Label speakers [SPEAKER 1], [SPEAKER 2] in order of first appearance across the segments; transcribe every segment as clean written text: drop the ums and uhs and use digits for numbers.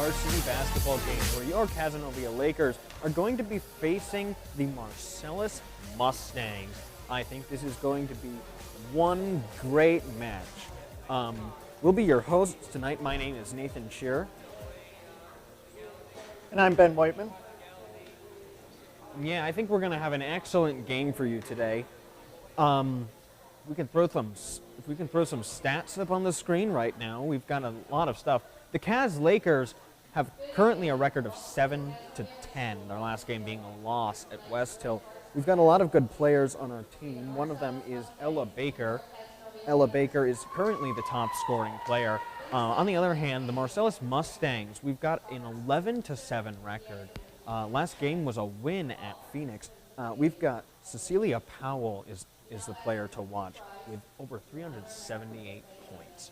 [SPEAKER 1] varsity basketball game where your Cazenovia Lakers are going to be facing the Marcellus Mustangs. I think this is going to be one great match. We'll be your hosts tonight. My name is Nathan Shearer.
[SPEAKER 2] And I'm Ben Whiteman.
[SPEAKER 1] Yeah, I think we're going to have an excellent game for you today. If we can throw some stats up on the screen right now, we've got a lot of stuff. The Caz Lakers have currently a record of 7-10, their last game being a loss at West Hill. We've got a lot of good players on our team. One of them is Ella Baker. Ella Baker is currently the top scoring player. On the other hand, the Marcellus Mustangs, we've got an 11-7 record. Last game was a win at Phoenix. We've got Cecilia Powell is the player to watch with over 378 points.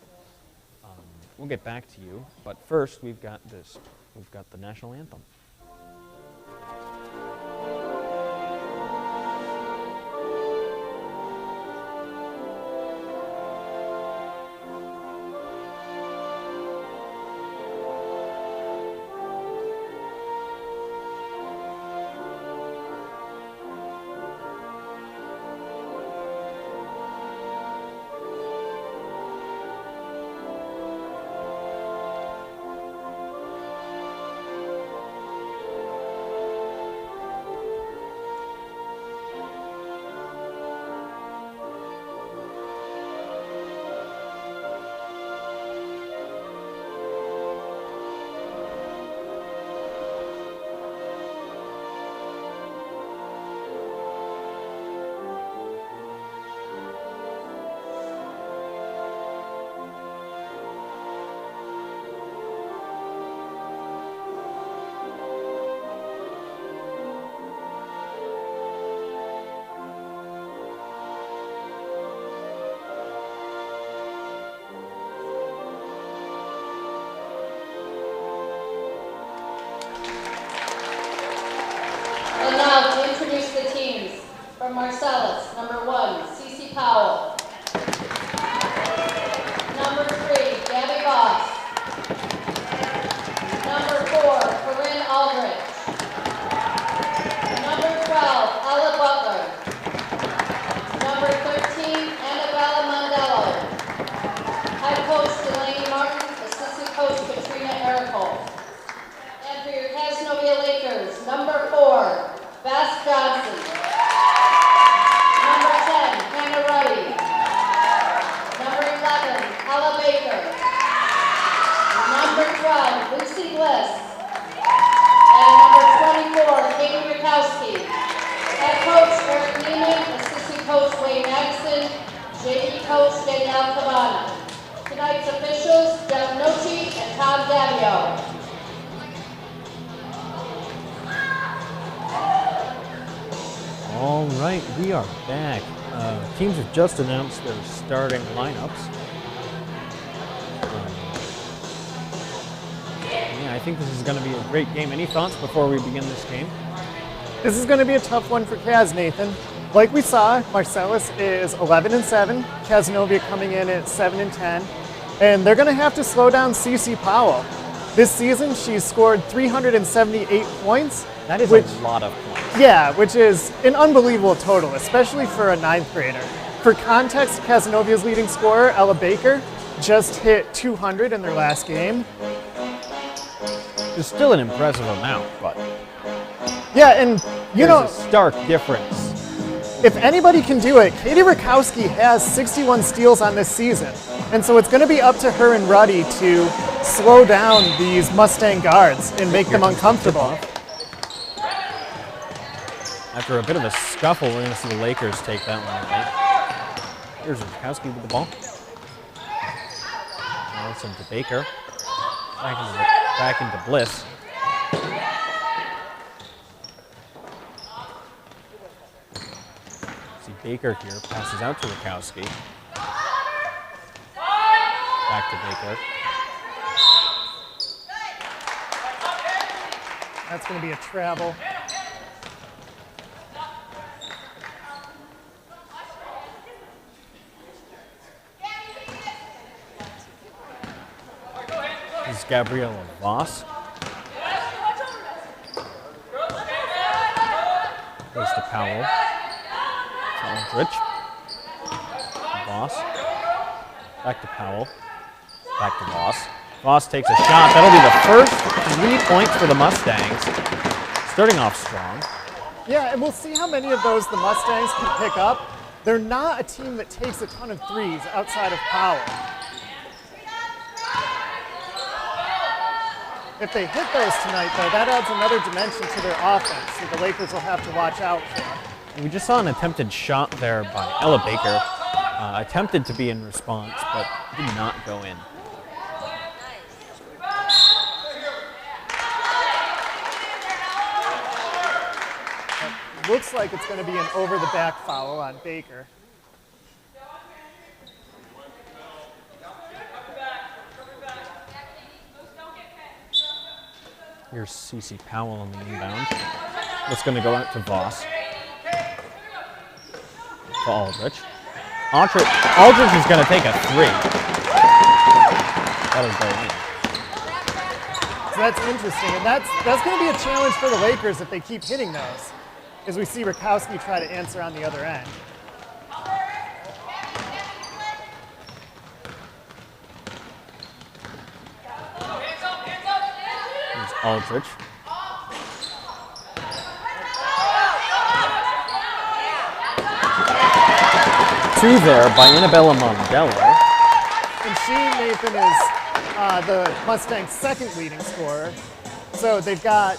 [SPEAKER 1] We'll get back to you, but first we've got the national anthem.
[SPEAKER 3] And now to introduce the teams. From Marcellus, number 1, Cece Powell. Number 3, Gabby Voss. Number 4, Corinne Aldrich. Number 12, Ella Butler. Number 13, Annabella Mondello. Head coach Delaney Martin, assistant coach Katrina Erickholt. And for your Cazenovia Lakers, number 4, Beth Johnson. Number 10, Hannah Ruddy. Number 11, Ella Baker. Number 12, Lucy Bliss. And number 24, Katie Rakowski. Head coach Eric Neiman, assistant coach Wayne Madison, JV coach Danielle Cabana. Tonight's officials, Jeff Nochi and Tom Davio.
[SPEAKER 1] All right, we are back. Teams have just announced their starting lineups. Yeah, I think this is going to be a great game. Any thoughts before we begin this game?
[SPEAKER 2] This is going to be a tough one for Caz, Nathan. Like we saw, Marcellus is 11-7, Cazenovia coming in at 7-10, and they're going to have to slow down Cece Powell. This season, she's scored 378 points.
[SPEAKER 1] That is a lot of points.
[SPEAKER 2] Yeah, which is an unbelievable total, especially for a 9th grader. For context, Cazenovia's leading scorer, Ella Baker, just hit 200 in their last game.
[SPEAKER 1] It's still an impressive amount, but
[SPEAKER 2] yeah, and
[SPEAKER 1] there's a stark difference.
[SPEAKER 2] If anybody can do it, Katie Rakowski has 61 steals on this season. And so it's going to be up to her and Ruddy to slow down these Mustang guards and make them uncomfortable.
[SPEAKER 1] After a bit of a scuffle, we're going to see the Lakers take that one away. Here's Rakowski with the ball. Now it's into Baker. Back into Bliss. See Baker here, passes out to Rakowski. Back to Baker.
[SPEAKER 2] That's going to be a travel.
[SPEAKER 1] This is Gabriella Voss. Goes to Powell. To Aldrich. Voss. Back to Powell. Back to Voss. Voss takes a shot. That'll be the first 3 points for the Mustangs. Starting off strong.
[SPEAKER 2] Yeah, and we'll see how many of those the Mustangs can pick up. They're not a team that takes a ton of threes outside of Powell. If they hit those tonight, though, that adds another dimension to their offense that the Lakers will have to watch out for.
[SPEAKER 1] We just saw an attempted shot there by Ella Baker. Attempted to be in response, but did not go in.
[SPEAKER 2] Looks like it's going to be an over-the-back foul on Baker.
[SPEAKER 1] Here's CeCe Powell on the inbound. It's going to go out to Voss. To Aldrich. Aldrich is going to take a three. That'll go in.
[SPEAKER 2] So that's interesting, and that's going to be a challenge for the Lakers if they keep hitting those, as we see Rakowski try to answer on the other end.
[SPEAKER 1] Here's Aldrich. Two there by Annabella Mondello.
[SPEAKER 2] And she, Nathan, is the Mustangs' second leading scorer. So they've got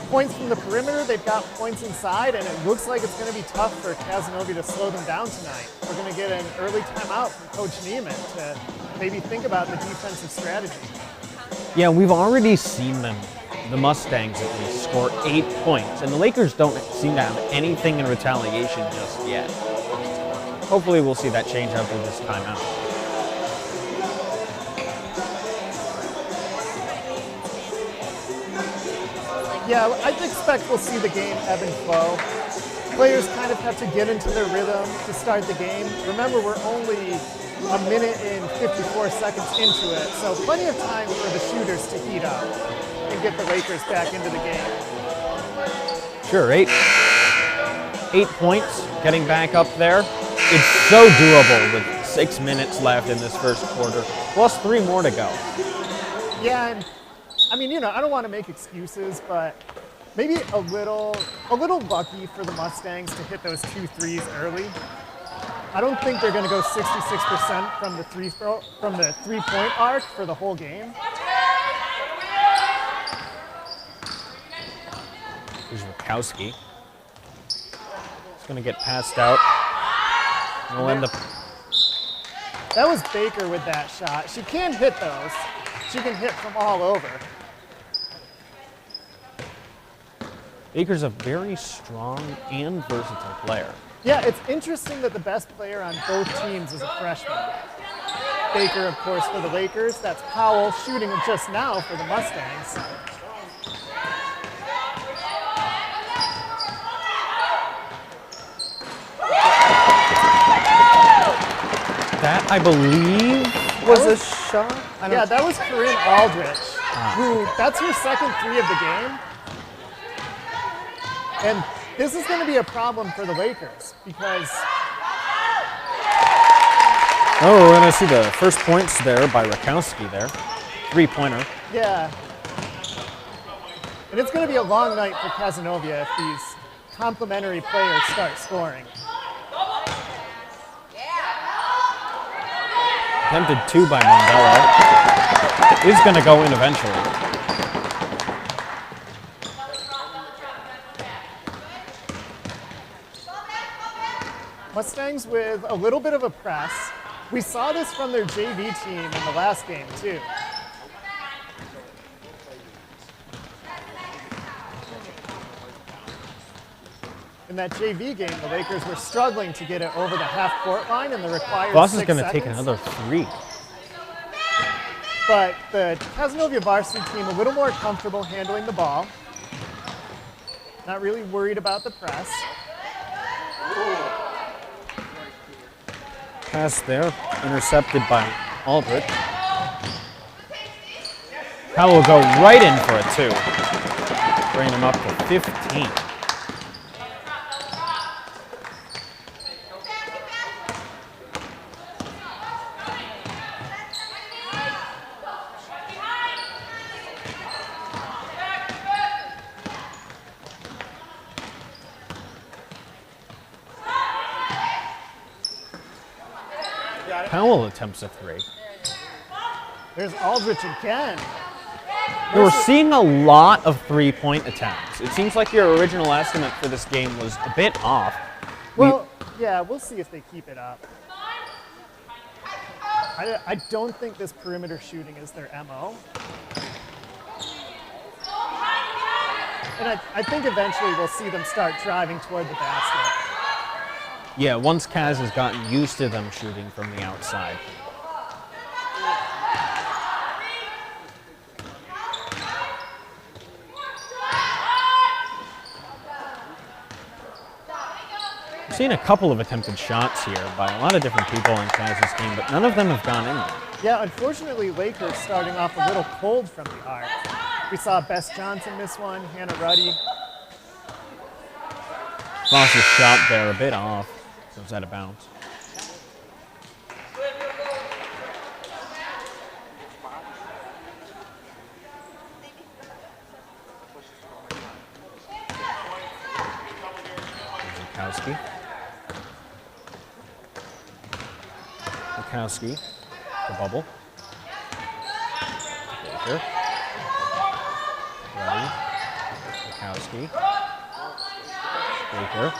[SPEAKER 2] points from the perimeter, they've got points inside, and it looks like it's going to be tough for Cazenovia to slow them down tonight. We're going to get an early timeout from Coach Neiman to maybe think about the defensive strategy.
[SPEAKER 1] Yeah, we've already seen them, the Mustangs at least, score 8 points, and the Lakers don't seem to have anything in retaliation just yet. Hopefully we'll see that change after this timeout.
[SPEAKER 2] Yeah, I expect we'll see the game ebb and flow. Players kind of have to get into their rhythm to start the game. Remember, we're only a minute and 54 seconds into it, so plenty of time for the shooters to heat up and get the Lakers back into the game.
[SPEAKER 1] Sure, 8 points, getting back up there. It's so doable with 6 minutes left in this first quarter, plus 3 more to go.
[SPEAKER 2] Yeah, and I mean, I don't want to make excuses, but maybe a little lucky for the Mustangs to hit those 2 threes early. I don't think they're going to go 66% from the three-point arc for the whole game.
[SPEAKER 1] Here's Rakowski. It's going to get passed out. We'll end up.
[SPEAKER 2] That was Baker with that shot. She can hit those. She can hit from all over.
[SPEAKER 1] Baker's a very strong and versatile player.
[SPEAKER 2] Yeah, it's interesting that the best player on both teams is a freshman. Baker, of course, for the Lakers. That's Powell shooting just now for the Mustangs.
[SPEAKER 1] That, I believe, was a shot?
[SPEAKER 2] Yeah, that was Corinne Aldrich, who, that's her second three of the game. And this is going to be a problem for the Lakers because...
[SPEAKER 1] Oh, we're going to see the first points there by Rakowski there. 3-pointer.
[SPEAKER 2] Yeah. And it's going to be a long night for Cazenovia if these complementary players start scoring.
[SPEAKER 1] Attempted 2 by Mondello. Is going to go in eventually.
[SPEAKER 2] Mustangs with a little bit of a press. We saw this from their JV team in the last game, too. In that JV game, the Lakers were struggling to get it over the half-court line in the required 6 seconds.
[SPEAKER 1] Voss is going to take another 3.
[SPEAKER 2] But the Cazenovia varsity team a little more comfortable handling the ball. Not really worried about the press.
[SPEAKER 1] Pass there, intercepted by Aldrich. Powell will go right in for a 2. Bring him up to 15. Powell attempts a 3.
[SPEAKER 2] There's Aldrich again.
[SPEAKER 1] We're seeing a lot of 3-point attempts. It seems like your original estimate for this game was a bit off.
[SPEAKER 2] Well, yeah, we'll see if they keep it up. I don't think this perimeter shooting is their MO. And I think eventually we'll see them start driving toward the basket.
[SPEAKER 1] Yeah, once Kaz has gotten used to them shooting from the outside. I've seen a couple of attempted shots here by a lot of different people in Kaz's game, but none of them have gone in there.
[SPEAKER 2] Yeah, unfortunately, Lakers starting off a little cold from the arc. We saw Bess Johnson miss one, Hannah Ruddy.
[SPEAKER 1] Foss's shot there a bit off. Goes out of bounds. Bukowski. Bukowski. The bubble. Baker. Ready. Bukowski. Baker.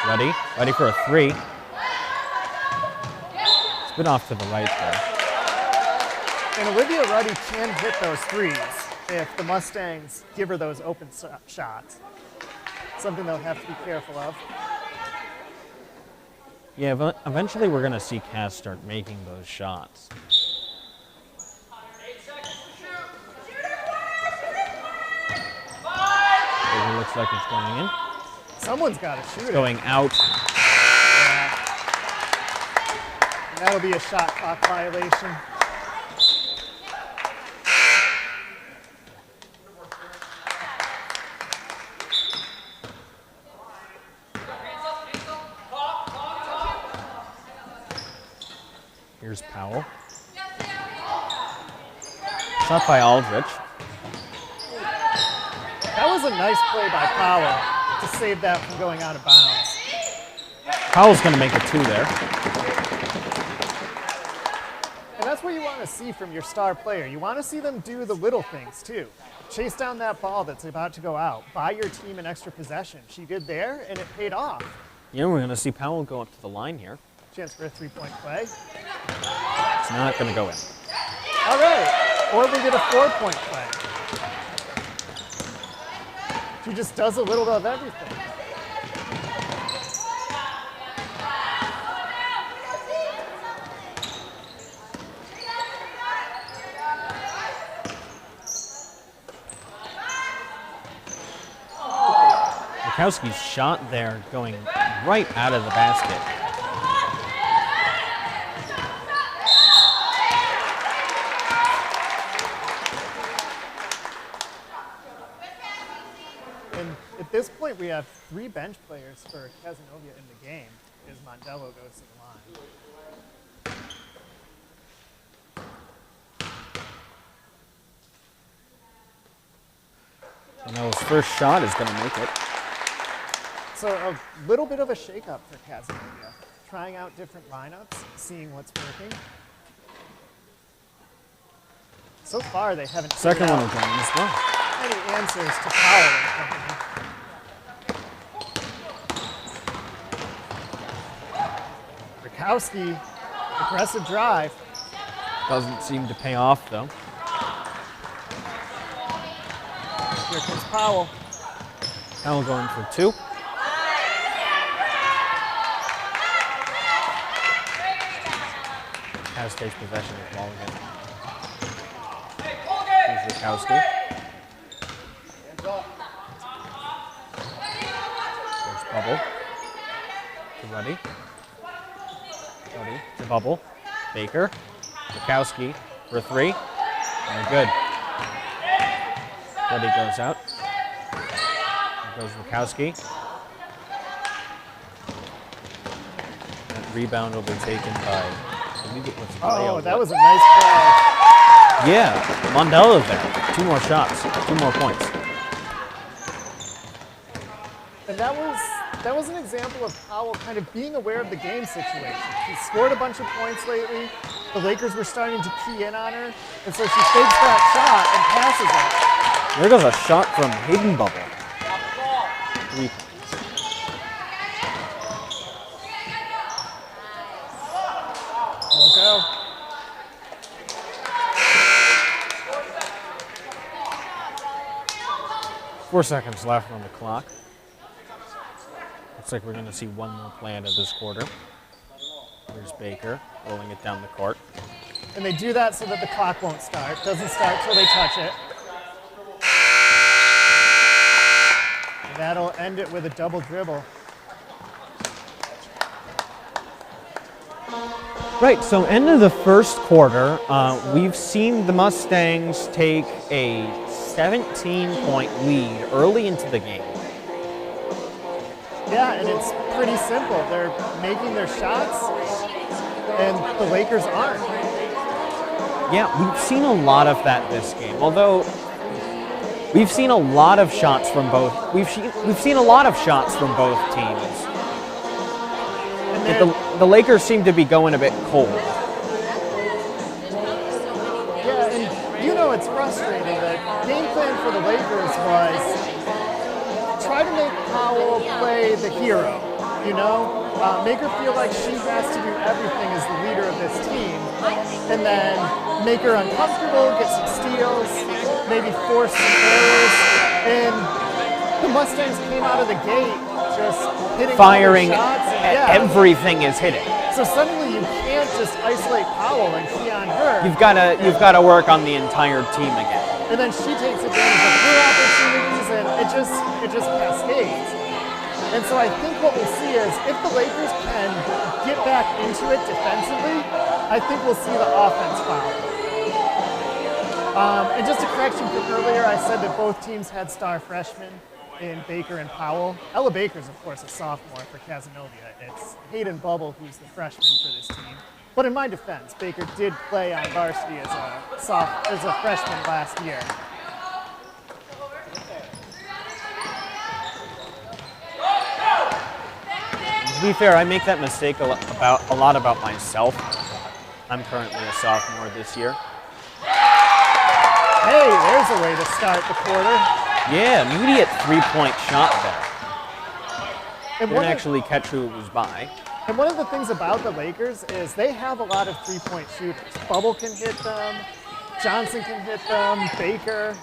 [SPEAKER 1] Ready. Ready for a 3. It's a bit off to the right there.
[SPEAKER 2] And Olivia Ruddy can hit those threes if the Mustangs give her those open shots. Something they'll have to be careful of.
[SPEAKER 1] Yeah, but eventually we're going to see Kaz start making those shots. It looks like it's going in.
[SPEAKER 2] Someone's got to shoot
[SPEAKER 1] It's
[SPEAKER 2] it.
[SPEAKER 1] going out.
[SPEAKER 2] Yeah. And that'll be a shot clock violation.
[SPEAKER 1] Here's Powell. Shot by Aldrich.
[SPEAKER 2] That was a nice play by Powell to save that from going out of bounds.
[SPEAKER 1] Powell's going to make a 2 there.
[SPEAKER 2] And that's what you want to see from your star player. You want to see them do the little things too. Chase down that ball that's about to go out. Buy your team an extra possession. She did there, and it paid off.
[SPEAKER 1] Yeah, we're going to see Powell go up to the line here.
[SPEAKER 2] Chance for a 3-point play.
[SPEAKER 1] It's not going to go in.
[SPEAKER 2] All right. Or we get a 4-point play. She just does a little of everything.
[SPEAKER 1] Bukowski's shot there going right out of the basket.
[SPEAKER 2] And at this point, we have 3 bench players for Cazenovia in the game as Mondello goes to the line.
[SPEAKER 1] His first shot is going to make it.
[SPEAKER 2] So a little bit of a shakeup for Cazenovia, trying out different lineups, seeing what's working. So far, they haven't
[SPEAKER 1] Second
[SPEAKER 2] figured
[SPEAKER 1] one will go in as well.
[SPEAKER 2] out any answers to Powell and company. Bukowski, aggressive drive.
[SPEAKER 1] Doesn't seem to pay off though.
[SPEAKER 2] Here comes Powell.
[SPEAKER 1] Powell going for 2. Kaz takes possession of the ball again. Here's Bukowski. There's Bubble. To Ruddy. Ruddy to Bubble. Baker. Bukowski for 3. And good. Ruddy goes out. There goes Bukowski. That rebound will be taken by, I believe it was
[SPEAKER 2] Oh,
[SPEAKER 1] Leo.
[SPEAKER 2] that was a nice play.
[SPEAKER 1] Yeah, Mondello there. 2 more shots, 2 more points.
[SPEAKER 2] And that that was an example of Powell kind of being aware of the game situation. She scored a bunch of points lately. The Lakers were starting to key in on her, and so she fakes that shot and passes it.
[SPEAKER 1] There goes a shot from Hayden Bubble. 3 points.
[SPEAKER 2] Won't go.
[SPEAKER 1] Four seconds left on the clock. Looks like we're going to see one more play out of this quarter. Here's Baker rolling it down the court.
[SPEAKER 2] And they do that so that the clock won't start. Doesn't start till they touch it. And that'll end it with a double dribble.
[SPEAKER 1] Right, so end of the first quarter, we've seen the Mustangs take a 17-point lead early into the game.
[SPEAKER 2] Yeah, and it's pretty simple. They're making their shots, and the Lakers aren't.
[SPEAKER 1] Yeah, we've seen a lot of that this game. Although we've seen a lot of shots from both. We've seen a lot of shots from both teams.
[SPEAKER 2] And
[SPEAKER 1] The Lakers seem to be going a bit cold.
[SPEAKER 2] yeah, and you know it's frustrating. The game plan for the Lakers was try to make Powell play the hero. You know, make her feel like she has to do everything as the leader of this team, and then make her uncomfortable, get some steals, maybe force some errors. And the Mustangs came out of the gate just hitting
[SPEAKER 1] Firing,
[SPEAKER 2] shots. Yeah.
[SPEAKER 1] everything is hitting.
[SPEAKER 2] So suddenly you can't just isolate Powell and key on her.
[SPEAKER 1] You've got to work on the entire team again.
[SPEAKER 2] And then she takes advantage of her opportunities, and it just cascades. And so I think what we'll see is if the Lakers can get back into it defensively, I think we'll see the offense foul. And just a correction from earlier, I said that both teams had star freshmen in Baker and Powell. Ella Baker's, of course, a sophomore for Cazenovia. It's Hayden Bubble who's the freshman for this team. But in my defense, Baker did play on varsity as a freshman last year.
[SPEAKER 1] To be fair, I make that mistake a lot about myself. I'm currently a sophomore this year.
[SPEAKER 2] Hey, there's a way to start the quarter.
[SPEAKER 1] Yeah, immediate 3-point shot there.
[SPEAKER 2] And
[SPEAKER 1] Didn't actually catch who it was by.
[SPEAKER 2] And one of the things about the Lakers is they have a lot of 3-point shooters. Bubble can hit them, Johnson can hit them, Baker,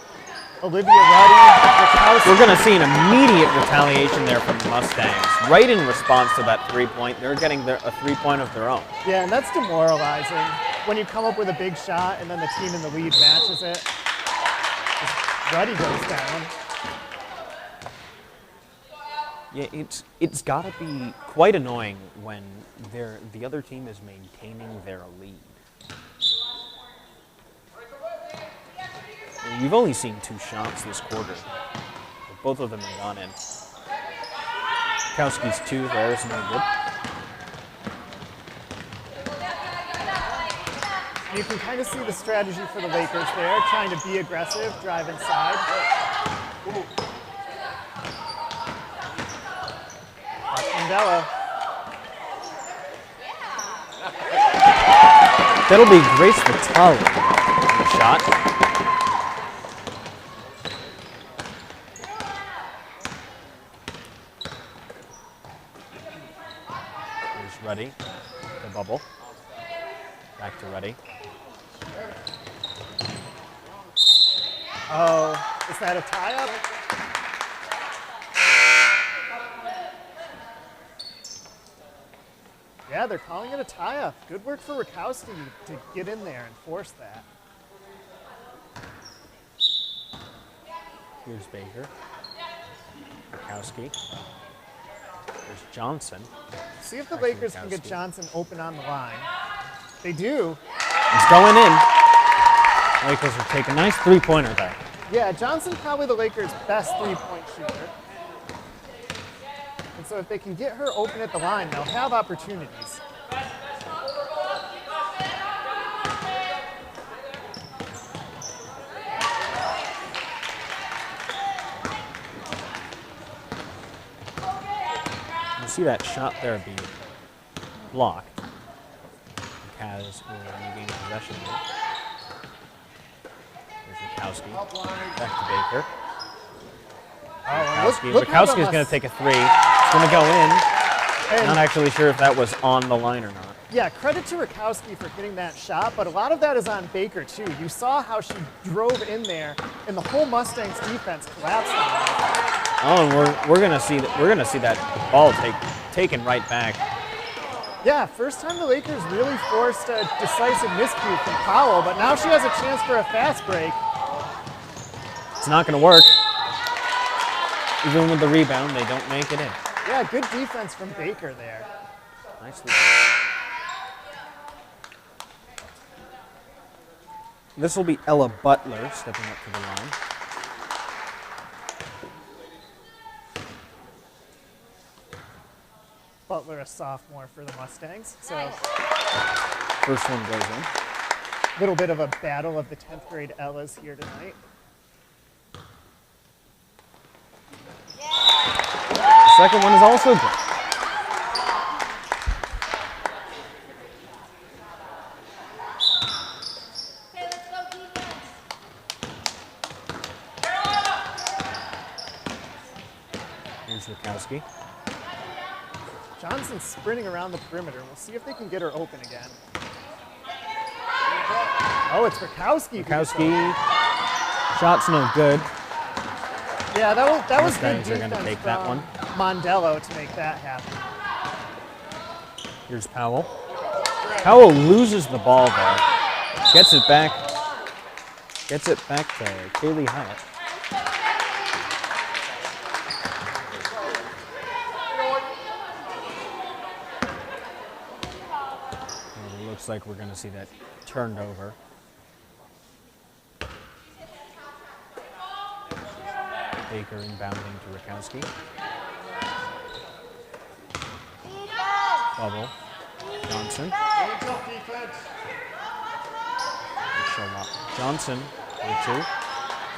[SPEAKER 2] Olivia Ruddy.
[SPEAKER 1] We're going to see an immediate retaliation there from the Mustangs. Right in response to that 3-point, they're getting a 3-point of their own.
[SPEAKER 2] Yeah, and that's demoralizing when you come up with a big shot and then the team in the lead matches it. Ruddy goes down.
[SPEAKER 1] Yeah, it's got to be quite annoying when the other team is maintaining their lead. You've only seen 2 shots this quarter, but both of them have gone in. Kowski's 2 there is no good.
[SPEAKER 2] And you can kind of see the strategy for the Lakers there, trying to be aggressive, drive inside. Mandela.
[SPEAKER 1] That'll be Grace Vitale on the shot. Here's Ruddy, the bubble. Back to Ruddy.
[SPEAKER 2] Oh, is that a tie-up? Yeah, they're calling it a tie-up. Good work for Rakowski to get in there and force that.
[SPEAKER 1] Here's Baker. Rakowski. There's Johnson.
[SPEAKER 2] See if the Lakers can get Johnson open on the line. They do.
[SPEAKER 1] It's going in. Lakers will take a nice 3-pointer there.
[SPEAKER 2] Yeah, Johnson probably the Lakers' best 3-point shooter. And so if they can get her open at the line, they'll have opportunities.
[SPEAKER 1] see that shot there be blocked. Kaz will regain possession there. There's Bukowski. Back to Baker. Bukowski is going to take a three. It's going to go in. Not actually sure if that was on the line or not.
[SPEAKER 2] Yeah, credit to Rakowski for hitting that shot, but a lot of that is on Baker too. You saw how she drove in there, and the whole Mustangs defense collapsed on her.
[SPEAKER 1] Oh, and we're gonna see that ball taken right back.
[SPEAKER 2] Yeah, first time the Lakers really forced a decisive miscue from Powell, but now she has a chance for a fast break.
[SPEAKER 1] It's not gonna work. Even with the rebound, they don't make it in.
[SPEAKER 2] Yeah, good defense from Baker there.
[SPEAKER 1] Nicely. This will be Ella Butler stepping up to the line.
[SPEAKER 2] Butler, a sophomore for the Mustangs. So
[SPEAKER 1] First one goes in.
[SPEAKER 2] a little bit of a battle of the 10th grade Ellas here tonight.
[SPEAKER 1] The second one is also good. Here's Rakowski.
[SPEAKER 2] Johnson's sprinting around the perimeter. We'll see if they can get her open again. Oh, it's Rakowski.
[SPEAKER 1] Rakowski. Shot's no good.
[SPEAKER 2] Yeah, that was good
[SPEAKER 1] Mustangs are
[SPEAKER 2] defense
[SPEAKER 1] gonna take that
[SPEAKER 2] from
[SPEAKER 1] one.
[SPEAKER 2] Mondello to make that happen.
[SPEAKER 1] Here's Powell. Powell loses the ball there. Gets it back to Kaylee Hyatt. And it looks like we're going to see that turned over. Baker inbounding to Rakowski. Bubble. Johnson. Johnson, for two.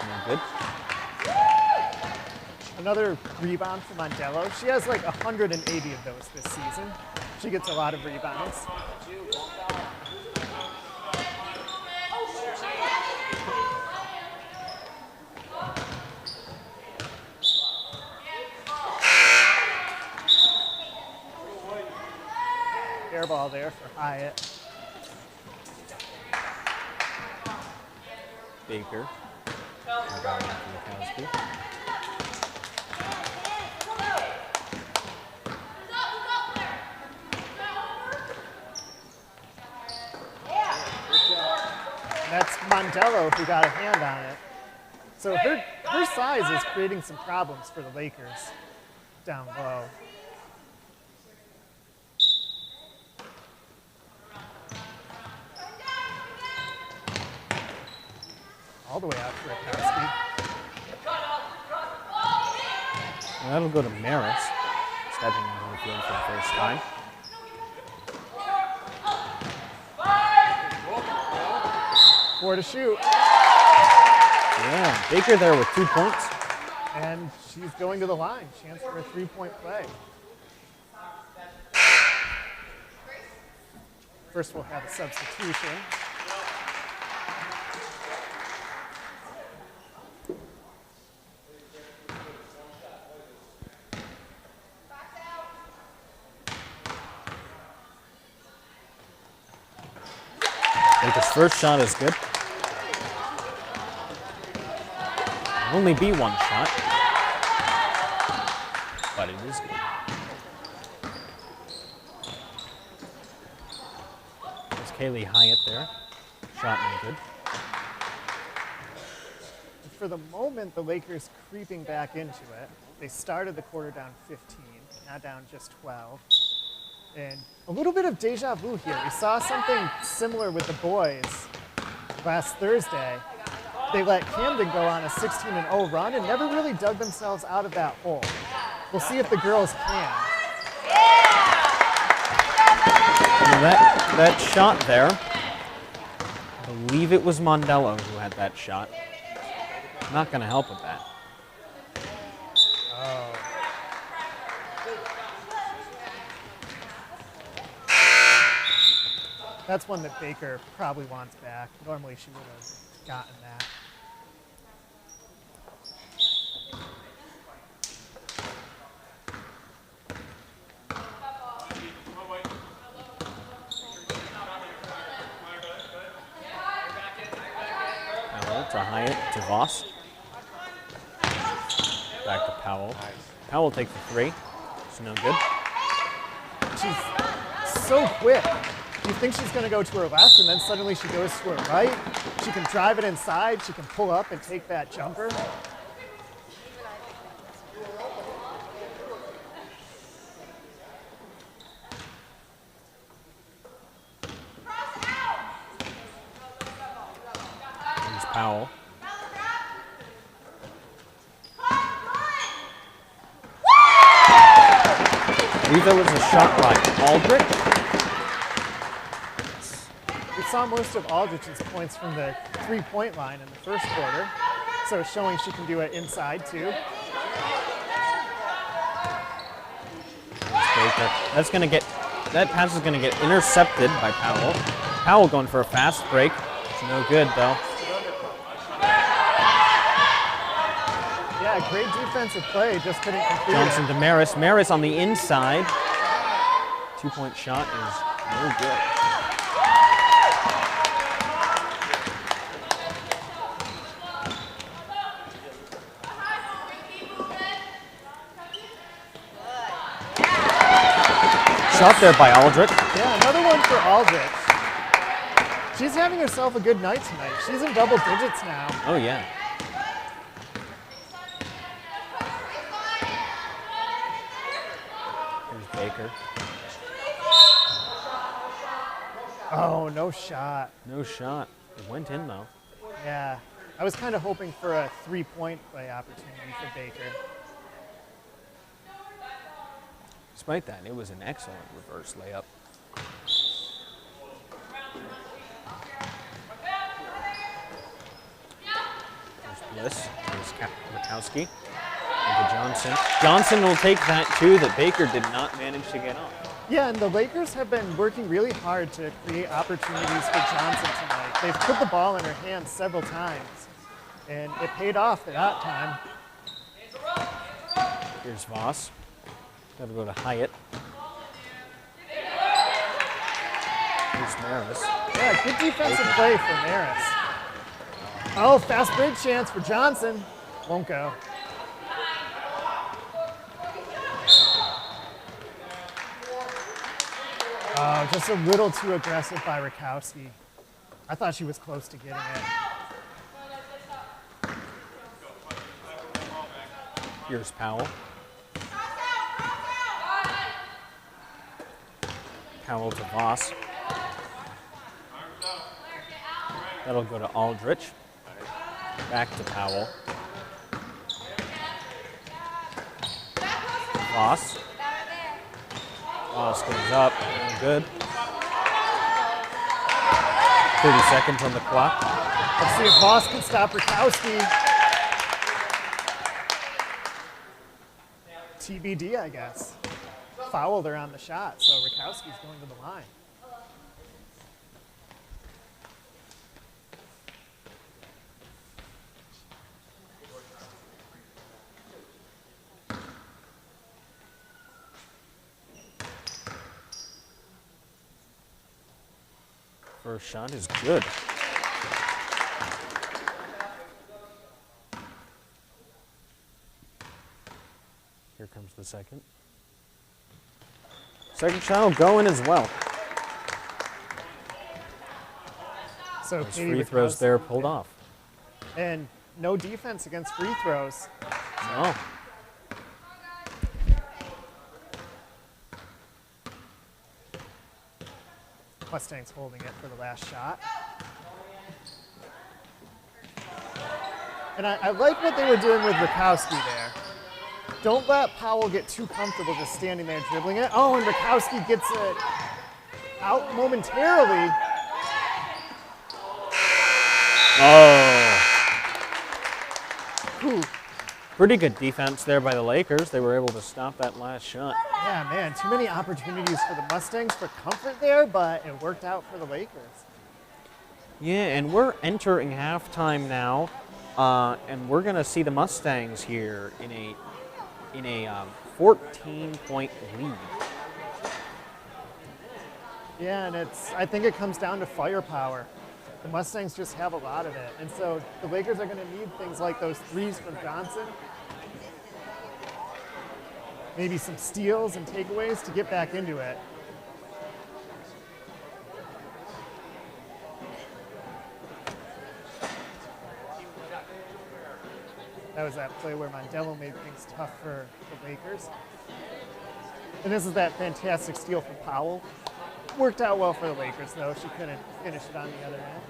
[SPEAKER 1] No good.
[SPEAKER 2] Another rebound for Mondello. She has like 180 of those this season. She gets a lot of rebounds. Air ball there for Hyatt.
[SPEAKER 1] Baker. Rebounding to Rakowski.
[SPEAKER 2] And that's Mondello who got a hand on it. So her size is creating some problems for the Lakers down low. All the way out for Rakowski.
[SPEAKER 1] And that'll go to Maris, stepping into the field for the first time.
[SPEAKER 2] Four to shoot.
[SPEAKER 1] Yeah, Baker there with 2 points.
[SPEAKER 2] And she's going to the line. Chance for a three-point play. First, we'll have a substitution.
[SPEAKER 1] Baker's first shot is good. It'll only be one shot, but it is good. There's Kaylee Hyatt there. Shot no good.
[SPEAKER 2] For the moment, the Lakers creeping back into it. They started the quarter down 15, now down just 12. And a little bit of deja vu here. We saw something similar with the boys last Thursday. They let Camden go on a 16-0 run and never really dug themselves out of that hole. We'll see if the girls can.
[SPEAKER 1] And that shot there, I believe it was Mondello who had that shot. Not going to help with that.
[SPEAKER 2] Oh. That's one that Baker probably wants back. Normally she would have gotten that.
[SPEAKER 1] Powell to Hyatt to Voss. Back to Powell. Powell takes the 3. It's no good.
[SPEAKER 2] She's so quick. You think she's going to go to her left, and then suddenly she goes to her right. She can drive it inside. She can pull up and take that jumper.
[SPEAKER 1] Here's Powell. I believe there was a shot by Aldrich.
[SPEAKER 2] We saw most of Aldrich's points from the three-point line in the first quarter, so it's showing she can do it inside too.
[SPEAKER 1] Baker. That pass is gonna get intercepted by Powell. Powell going for a fast break. It's no good though.
[SPEAKER 2] Yeah, great defensive play, just couldn't complete
[SPEAKER 1] Johnson
[SPEAKER 2] it.
[SPEAKER 1] to Maris. Maris on the inside. 2-point shot is no good. Shot there by Aldrich.
[SPEAKER 2] Yeah, another one for Aldrich. She's having herself a good night tonight. She's in double digits now.
[SPEAKER 1] Oh yeah. Here's Baker.
[SPEAKER 2] Oh, no shot.
[SPEAKER 1] No shot. It went in though.
[SPEAKER 2] Yeah, I was kind of hoping for a three-point play opportunity for Baker.
[SPEAKER 1] Despite that, it was an excellent reverse layup. There's Bliss. There's Rakowski. Into Johnson. Johnson will take that too that Baker did not manage to get off.
[SPEAKER 2] Yeah, and the Lakers have been working really hard to create opportunities for Johnson tonight. They've put the ball in her hands several times, and it paid off that time.
[SPEAKER 1] Here's Voss. Got to go to Hyatt. Here's Maris.
[SPEAKER 2] Yeah, good defensive play for Maris. Oh, fast break chance for Johnson. Won't go. Oh, just a little too aggressive by Rakowski. I thought she was close to getting it.
[SPEAKER 1] Here's Powell. Powell to Voss. That'll go to Aldrich. Back to Powell. Voss. Voss goes up. No good. 30 seconds on the clock.
[SPEAKER 2] Let's see if Voss can stop Rakowski. TBD, I guess. Fouled her on the shot, so Rakowski's going to the line.
[SPEAKER 1] First shot is good. Here comes the second. Second shot will go in as well.
[SPEAKER 2] So
[SPEAKER 1] Those
[SPEAKER 2] Katie
[SPEAKER 1] free throws
[SPEAKER 2] Rakowski-
[SPEAKER 1] there pulled off.
[SPEAKER 2] And no defense against free throws.
[SPEAKER 1] No.
[SPEAKER 2] Mustangs holding it for the last shot. And I like what they were doing with Rakowski there. Don't let Powell get too comfortable just standing there dribbling it. Oh, and Rakowski gets it out momentarily.
[SPEAKER 1] Oh.
[SPEAKER 2] Whew.
[SPEAKER 1] Pretty good defense there by the Lakers. They were able to stop that last shot.
[SPEAKER 2] Yeah, man, too many opportunities for the Mustangs for comfort there, but it worked out for the Lakers.
[SPEAKER 1] Yeah, and we're entering halftime now, and we're gonna see the Mustangs here in a 14-point lead.
[SPEAKER 2] Yeah, and I think it comes down to firepower. The Mustangs just have a lot of it, and so the Lakers are going to need things like those threes from Johnson, maybe some steals and takeaways to get back into it. That was that play where Mondello made things tough for the Lakers. And this is that fantastic steal from Powell. Worked out well for the Lakers, though. She couldn't finish it on the other end.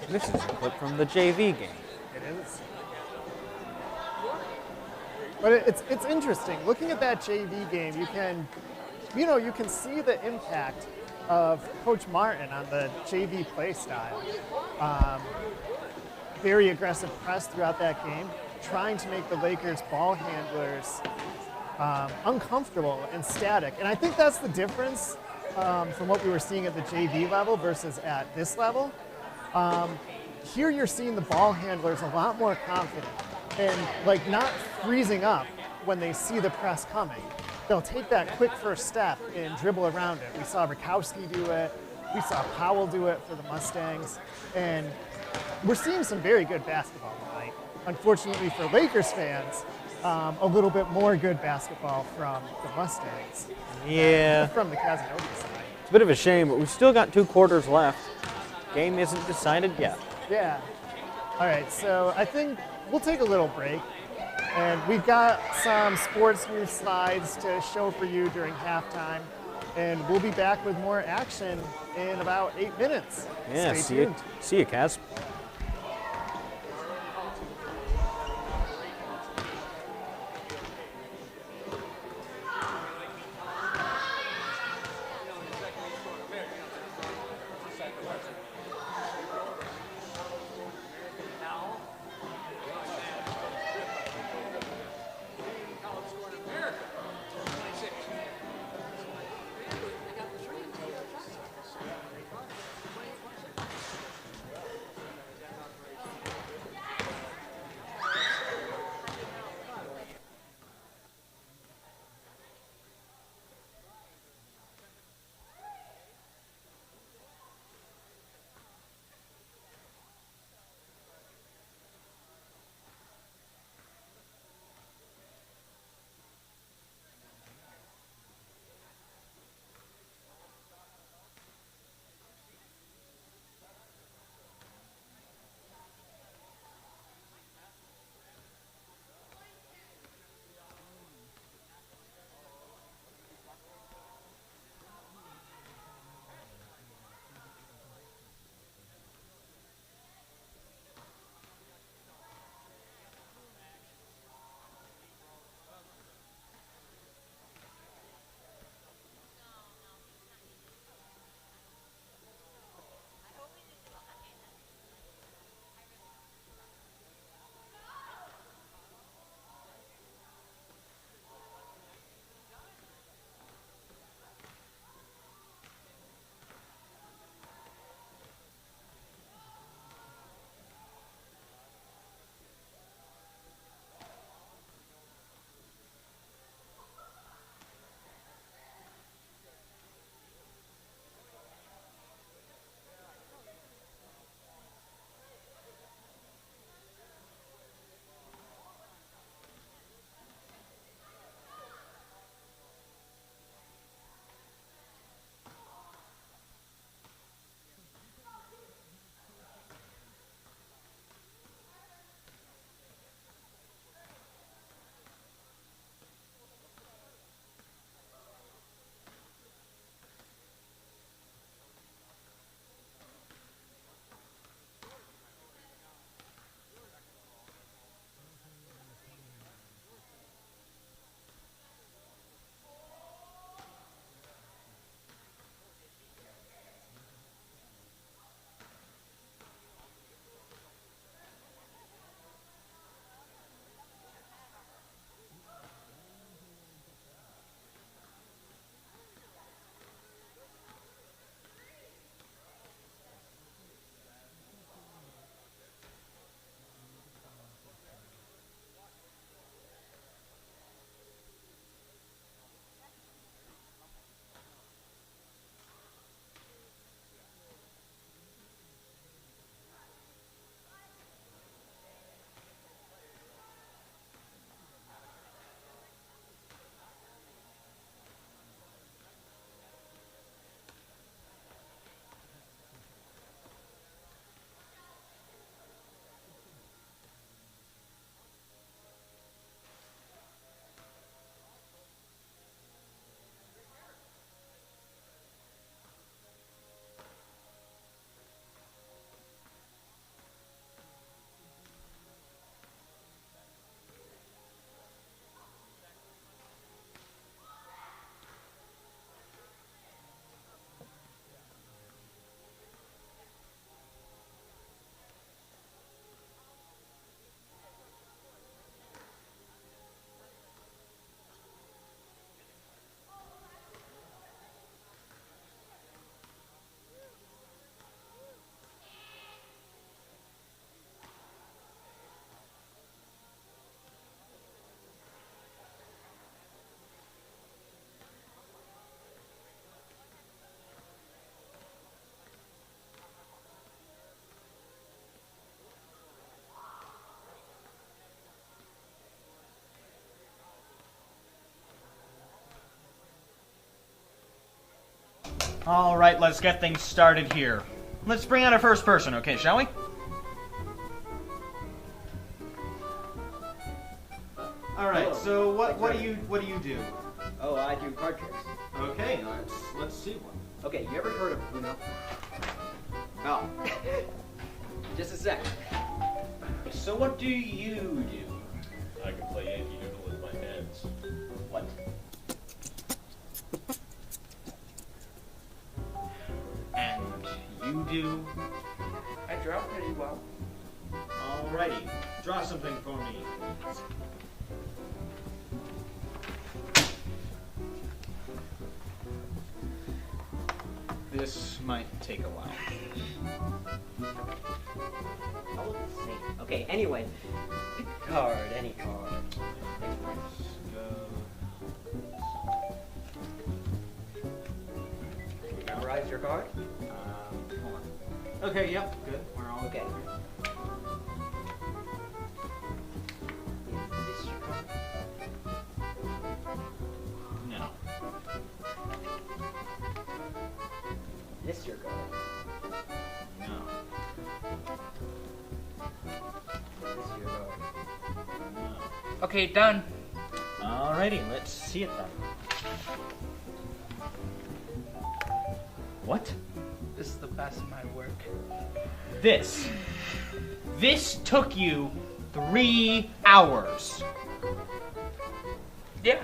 [SPEAKER 1] This is a clip from the JV game.
[SPEAKER 2] It is. But it's interesting. Looking at that JV game, you can see the impact of Coach Martin on the JV play style. Very aggressive press throughout that game, trying to make the Lakers ball handlers uncomfortable and static. And I think that's the difference from what we were seeing at the JV level versus at this level. Here you're seeing the ball handlers a lot more confident and like not freezing up when they see the press coming. They'll take that quick first step and dribble around it. We saw Rakowski do it. We saw Powell do it for the Mustangs. And we're seeing some very good basketball tonight. Unfortunately for Lakers fans, a little bit more good basketball from the Mustangs.
[SPEAKER 1] Yeah.
[SPEAKER 2] From the Cazenovia side.
[SPEAKER 1] It's a bit of a shame, but we've still got 2 quarters left. Game isn't decided yet.
[SPEAKER 2] Yeah. All right, so I think we'll take a little break. And we've got some sports news slides to show for you during halftime. And we'll be back with more action in about 8 minutes.
[SPEAKER 1] Yeah,
[SPEAKER 2] Stay tuned.
[SPEAKER 1] See you, Kaz. All right, let's get things started here. Let's bring out our first person, okay, shall we? All right.
[SPEAKER 4] Hello.
[SPEAKER 1] So what do you do?
[SPEAKER 4] Oh, I do card tricks.
[SPEAKER 1] Okay, let's see one.
[SPEAKER 4] Okay, you ever heard of Uno? Oh. Just a sec.
[SPEAKER 1] So what do you do?
[SPEAKER 5] I can play Yankee Doodle with my hands.
[SPEAKER 1] What? And you do?
[SPEAKER 4] I draw pretty well.
[SPEAKER 1] Alrighty. Draw something for me. This might take a while.
[SPEAKER 4] All of the same. Okay, anyway. Pick a card, any card. Can you memorize your card?
[SPEAKER 1] Hold on. Okay, yep, good. We're all
[SPEAKER 4] Okay. Is this your card?
[SPEAKER 1] No.
[SPEAKER 4] Is this your card?
[SPEAKER 1] No.
[SPEAKER 4] Is this your card?
[SPEAKER 1] No.
[SPEAKER 6] Okay, done.
[SPEAKER 1] Alrighty, let's see it then. What?
[SPEAKER 6] This is the best of my work.
[SPEAKER 1] This took you 3 hours.
[SPEAKER 6] Yeah.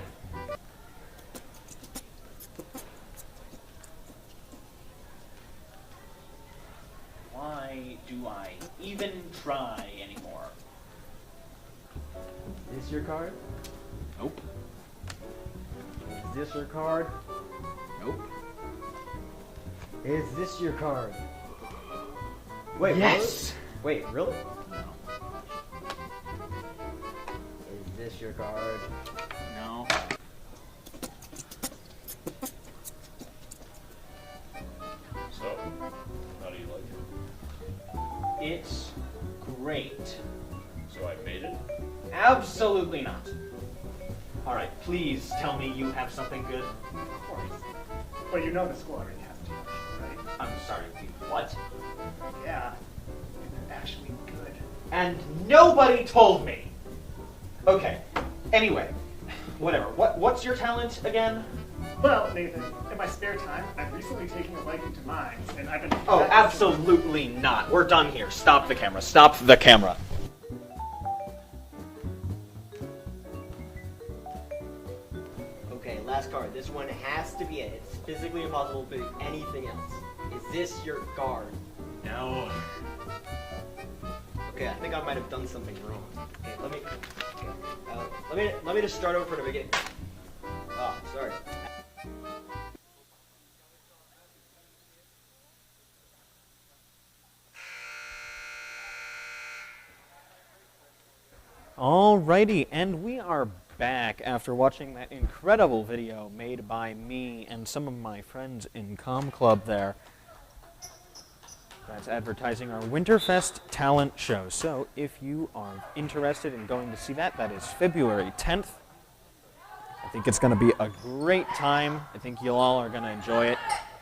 [SPEAKER 1] Why do I even try anymore?
[SPEAKER 4] Is this your card?
[SPEAKER 1] Nope.
[SPEAKER 4] Is this your card?
[SPEAKER 1] Nope.
[SPEAKER 4] Is this your card? Wait,
[SPEAKER 1] Yes.
[SPEAKER 4] Really? Wait, really?
[SPEAKER 1] No.
[SPEAKER 4] Is this your card?
[SPEAKER 1] No.
[SPEAKER 5] So, how do you like it?
[SPEAKER 1] It's great.
[SPEAKER 5] So I made it?
[SPEAKER 1] Absolutely not. All right, please tell me you have something good.
[SPEAKER 2] Of course. But you know the school already has too much, right?
[SPEAKER 1] I'm sorry, what?
[SPEAKER 2] Yeah. They're actually good.
[SPEAKER 1] And nobody told me. Okay. Anyway, whatever. What's your talent again?
[SPEAKER 2] Well, Nathan, in my spare time, I've recently taken a liking to mines, and I've been...
[SPEAKER 1] Oh, absolutely not. We're done here. Stop the camera. Stop the camera.
[SPEAKER 4] Okay, last card. This one has to be it. It's physically impossible to pick anything else. Is this your card?
[SPEAKER 1] No.
[SPEAKER 4] Okay, I think I might have done something wrong. Okay, let me just start over from the beginning. Oh, sorry.
[SPEAKER 1] Alrighty, and we are back after watching that incredible video made by me and some of my friends in Com Club there. That's advertising our Winterfest talent show. So if you are interested in going to see that, that is February 10th. I think it's going to be a great time. I think you all are going to enjoy it.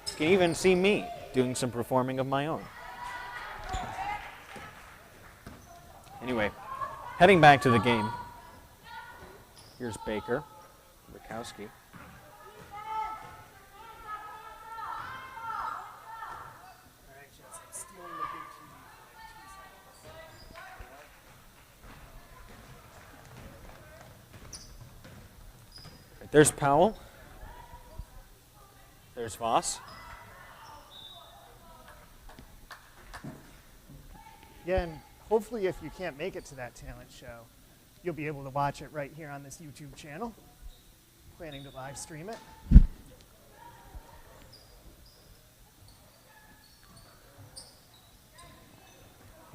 [SPEAKER 1] You can even see me doing some performing of my own. Anyway, heading back to the game. Here's Baker, Rakowski. There's Powell. There's Voss.
[SPEAKER 2] Yeah, and hopefully if you can't make it to that talent show, you'll be able to watch it right here on this YouTube channel. Planning to live stream it.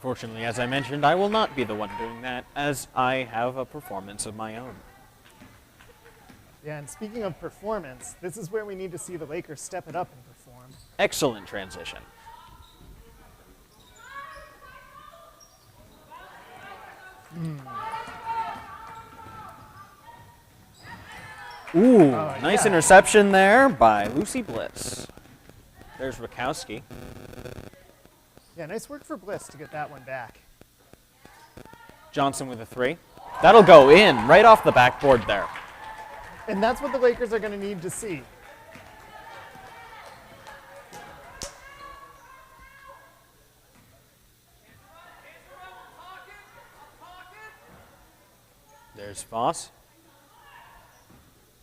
[SPEAKER 1] Fortunately, as I mentioned, I will not be the one doing that, as I have a performance of my own.
[SPEAKER 2] Yeah, and speaking of performance, this is where we need to see the Lakers step it up and perform.
[SPEAKER 1] Excellent transition. Ooh, nice
[SPEAKER 2] yeah.
[SPEAKER 1] interception there by Lucy Bliss. There's Rakowski.
[SPEAKER 2] Yeah, nice work for Bliss to get that one back.
[SPEAKER 1] Johnson with a 3. That'll go in right off the backboard there.
[SPEAKER 2] And that's what the Lakers are going to need to see.
[SPEAKER 1] There's Voss.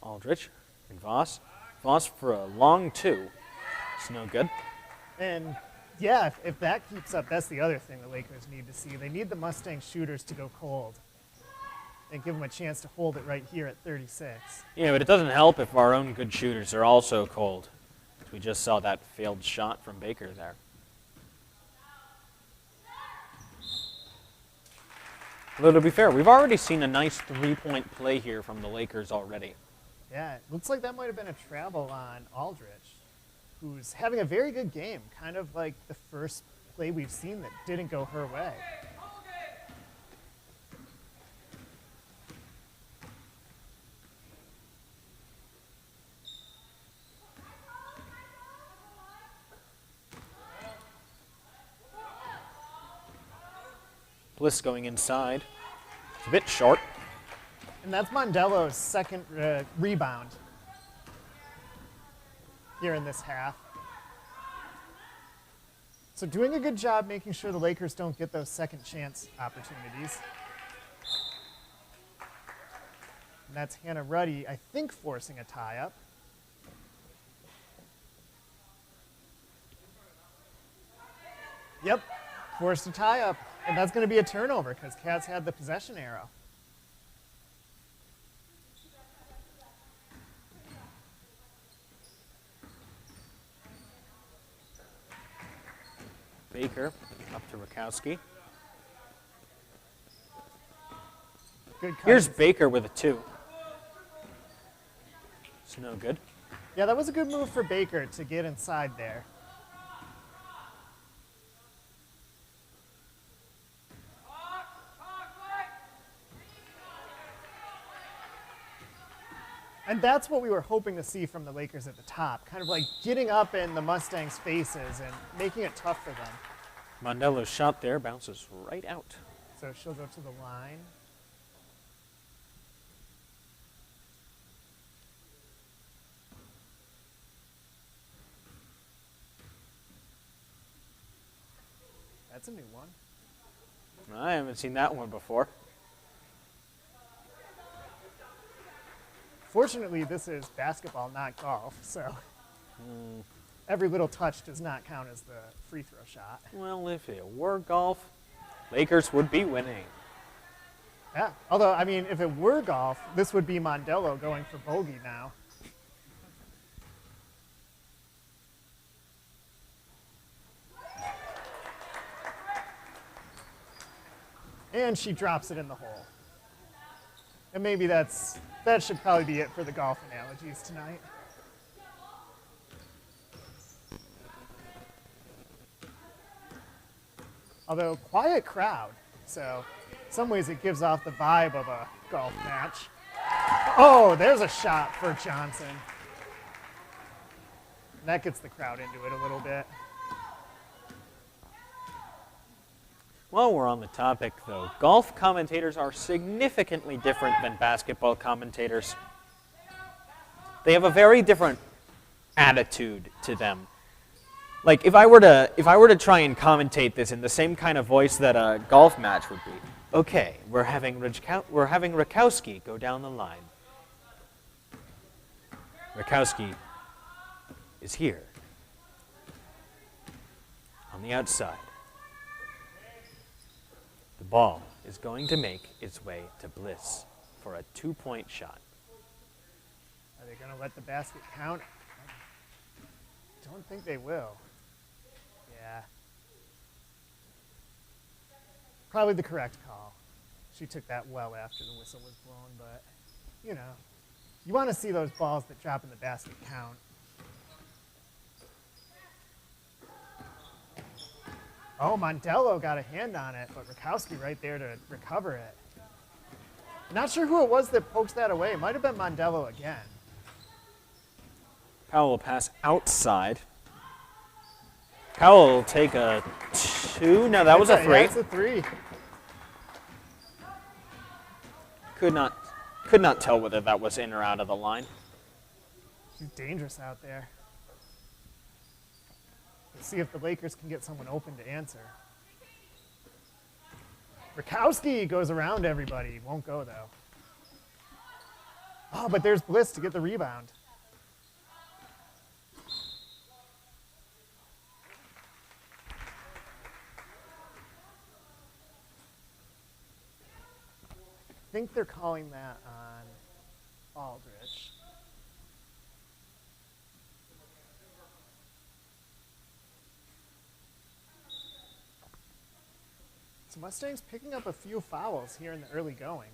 [SPEAKER 1] Aldrich and Voss. Voss for a long 2. It's no good.
[SPEAKER 2] And yeah, if that keeps up, that's the other thing the Lakers need to see. They need the Mustang shooters to go cold and give them a chance to hold it right here at 36.
[SPEAKER 1] Yeah, but it doesn't help if our own good shooters are also cold. We just saw that failed shot from Baker there. Although to be fair, we've already seen a nice 3-point play here from the Lakers already.
[SPEAKER 2] Yeah, it looks like that might have been a travel on Aldrich, who's having a very good game, kind of like the first play we've seen that didn't go her way.
[SPEAKER 1] Bliss going inside. It's a bit short.
[SPEAKER 2] And that's Mondello's second rebound here in this half. So doing a good job making sure the Lakers don't get those second chance opportunities. And that's Hannah Ruddy, I think, forcing a tie-up. Yep, forced a tie-up. And that's going to be a turnover because Cats had the possession arrow.
[SPEAKER 1] Baker up to Rakowski.
[SPEAKER 2] Good cut.
[SPEAKER 1] Here's Baker with a 2. It's no good.
[SPEAKER 2] Yeah, that was a good move for Baker to get inside there. And that's what we were hoping to see from the Lakers at the top, kind of like getting up in the Mustangs' faces and making it tough for them.
[SPEAKER 1] Mondello's shot there bounces right out.
[SPEAKER 2] So she'll go to the line. That's a new one.
[SPEAKER 1] I haven't seen that one before.
[SPEAKER 2] Fortunately, this is basketball, not golf, so every little touch does not count as the free throw shot.
[SPEAKER 1] Well, if it were golf, Lakers would be winning.
[SPEAKER 2] Yeah, although, I mean, if it were golf, this would be Mondello going for bogey now. And she drops it in the hole. And maybe that should probably be it for the golf analogies tonight. Although, quiet crowd, so in some ways it gives off the vibe of a golf match. Oh, there's a shot for Johnson. That gets the crowd into it a little bit.
[SPEAKER 1] While we're on the topic, though, golf commentators are significantly different than basketball commentators. They have a very different attitude to them. Like, if I were to try and commentate this in the same kind of voice that a golf match would be, okay, we're having Rakowski go down the line. Rakowski is here on the outside. The ball is going to make its way to Bliss for a 2-point shot.
[SPEAKER 2] Are they going to let the basket count? I don't think they will. Yeah. Probably the correct call. She took that well after the whistle was blown, but, you know, you want to see those balls that drop in the basket count. Oh, Mondello got a hand on it, but Rakowski right there to recover it. Not sure who it was that pokes that away. It might have been Mondello again.
[SPEAKER 1] Powell will pass outside. Powell will take a 2. No, that was a 3.
[SPEAKER 2] Yeah, it's a 3.
[SPEAKER 1] Could not tell whether that was in or out of the line.
[SPEAKER 2] She's dangerous out there. Let's see if the Lakers can get someone open to answer. Rakowski goes around everybody. Won't go, though. Oh, but there's Bliss to get the rebound. I think they're calling that on Aldrich. So Mustangs picking up a few fouls here in the early going.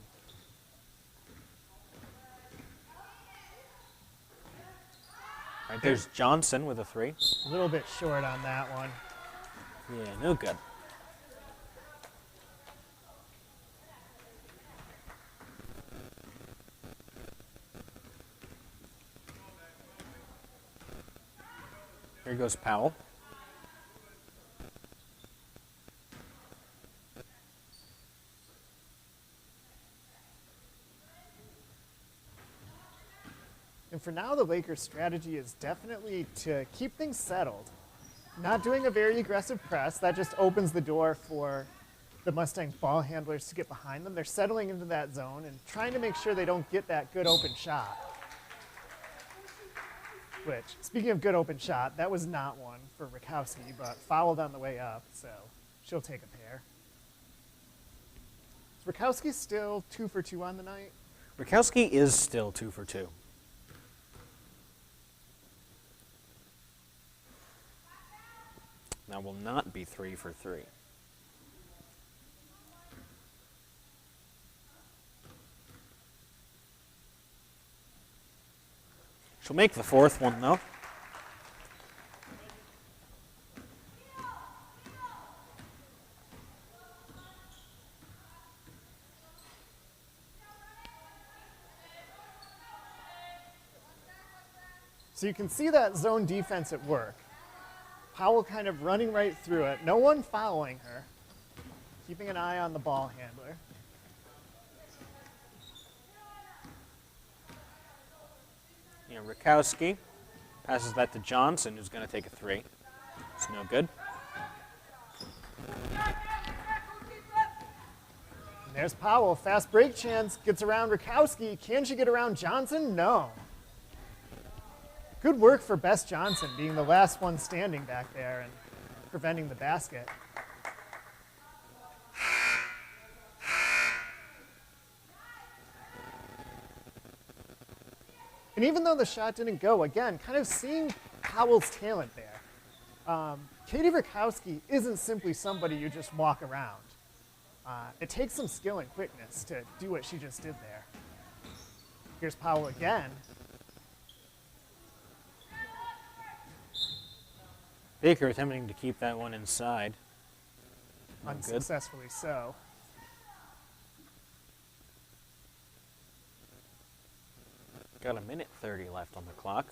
[SPEAKER 1] Right, there's Johnson with a 3.
[SPEAKER 2] A little bit short on that one.
[SPEAKER 1] Yeah, no good. Here goes Powell.
[SPEAKER 2] And for now, the Lakers' strategy is definitely to keep things settled. Not doing a very aggressive press. That just opens the door for the Mustangs ball handlers to get behind them. They're settling into that zone and trying to make sure they don't get that good open shot. Which, speaking of good open shot, that was not one for Rakowski, but fouled on the way up, so she'll take a pair. Is Rakowski still 2 for 2 on the night?
[SPEAKER 1] Rakowski is still 2 for 2. That will not be 3 for 3. She'll make the 4th one, though.
[SPEAKER 2] So you can see that zone defense at work. Powell kind of running right through it. No one following her. Keeping an eye on the ball handler.
[SPEAKER 1] Yeah, Rakowski passes that to Johnson, who's going to take a 3. It's no good.
[SPEAKER 2] And there's Powell. Fast break chance. Gets around Rakowski. Can she get around Johnson? No. Good work for Bess Johnson being the last one standing back there and preventing the basket. And even though the shot didn't go, again, kind of seeing Powell's talent there. Katie Rakowski isn't simply somebody you just walk around. It takes some skill and quickness to do what she just did there. Here's Powell again.
[SPEAKER 1] Baker attempting to keep that one inside. No good.
[SPEAKER 2] Unsuccessfully so.
[SPEAKER 1] Got a minute 30 left on the clock.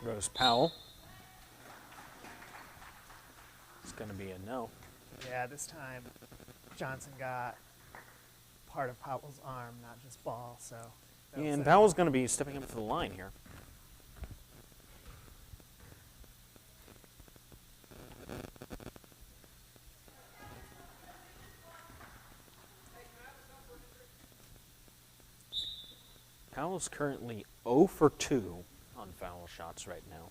[SPEAKER 1] Rose Powell. It's going to be a no.
[SPEAKER 2] Yeah, this time Johnson got part of Powell's arm, not just ball, so.
[SPEAKER 1] And Powell's going to be stepping up to the line here. Powell's currently 0 for 2 on foul shots right now.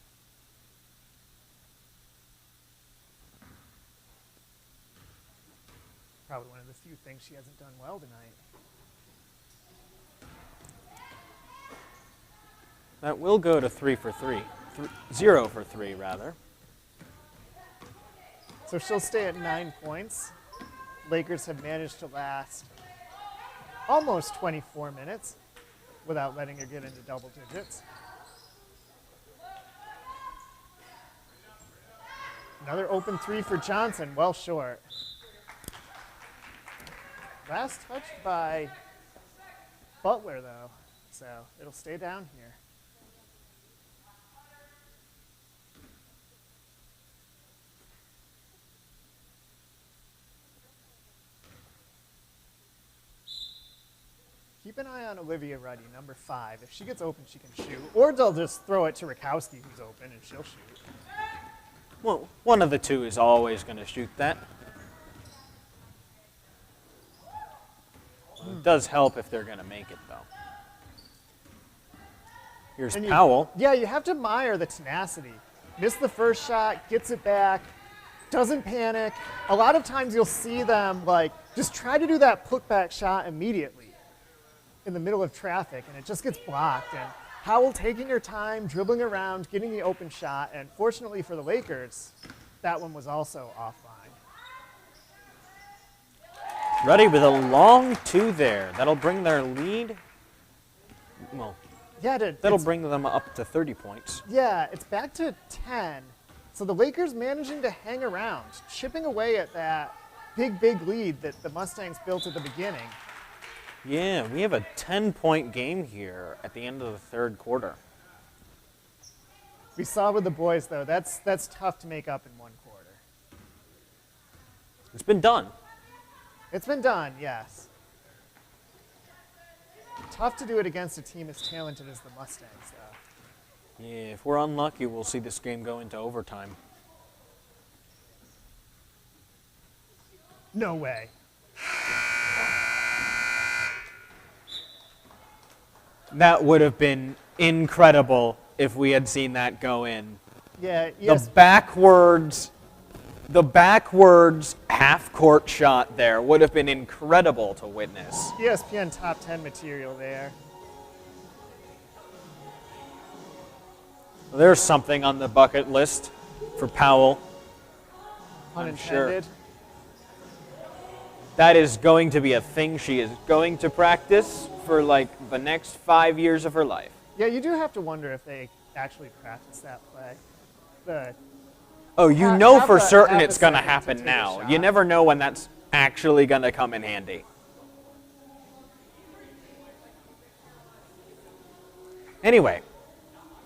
[SPEAKER 2] Probably one of the few things she hasn't done well tonight.
[SPEAKER 1] That will go to 3 for 3. 0 for 3, rather.
[SPEAKER 2] So she'll stay at 9 points. Lakers have managed to last almost 24 minutes without letting her get into double digits. Another open 3 for Johnson, well short. Last touched by Butler, though, so it'll stay down here. keep an eye on Olivia Ruddy, number 5. If she gets open, she can shoot. Or they'll just throw it to Rakowski, who's open, and she'll shoot.
[SPEAKER 1] Well, one of the two is always going to shoot that. Well, it does help if they're going to make it, though. Here's Powell.
[SPEAKER 2] Yeah, you have to admire the tenacity. Missed the first shot, gets it back, doesn't panic. A lot of times you'll see them like just try to do that putback shot immediately in the middle of traffic, and it just gets blocked. And Powell taking her time, dribbling around, getting the open shot, and fortunately for the Lakers, that one was also offline.
[SPEAKER 1] Ruddy with a long 2 there. That'll bring their lead. Well,
[SPEAKER 2] Yeah,
[SPEAKER 1] that'll bring them up to 30 points.
[SPEAKER 2] Yeah, it's back to 10. So the Lakers managing to hang around, chipping away at that big lead that the Mustangs built at the beginning.
[SPEAKER 1] Yeah, we have a 10-point game here at the end of the third quarter.
[SPEAKER 2] We saw with the boys, though, that's tough to make up in one quarter.
[SPEAKER 1] It's been done.
[SPEAKER 2] It's been done, yes. Tough to do it against a team as talented as the Mustangs, though.
[SPEAKER 1] Yeah, if we're unlucky, we'll see this game go into overtime.
[SPEAKER 2] No way.
[SPEAKER 1] That would have been incredible if we had seen that go in.
[SPEAKER 2] Yeah, yes.
[SPEAKER 1] The backwards half-court shot there would have been incredible to witness.
[SPEAKER 2] ESPN top 10 material there.
[SPEAKER 1] Well, there's something on the bucket list for Powell.
[SPEAKER 2] Unintended.
[SPEAKER 1] Sure. That is going to be a thing she is going to practice for like the next 5 years of her life.
[SPEAKER 2] Yeah, you do have to wonder if they actually practice that play.
[SPEAKER 1] Oh, you know for
[SPEAKER 2] have
[SPEAKER 1] certain
[SPEAKER 2] a
[SPEAKER 1] it's going to
[SPEAKER 2] second to
[SPEAKER 1] happen
[SPEAKER 2] take a
[SPEAKER 1] now.
[SPEAKER 2] shot.
[SPEAKER 1] You never know when that's actually going to come in handy. Anyway,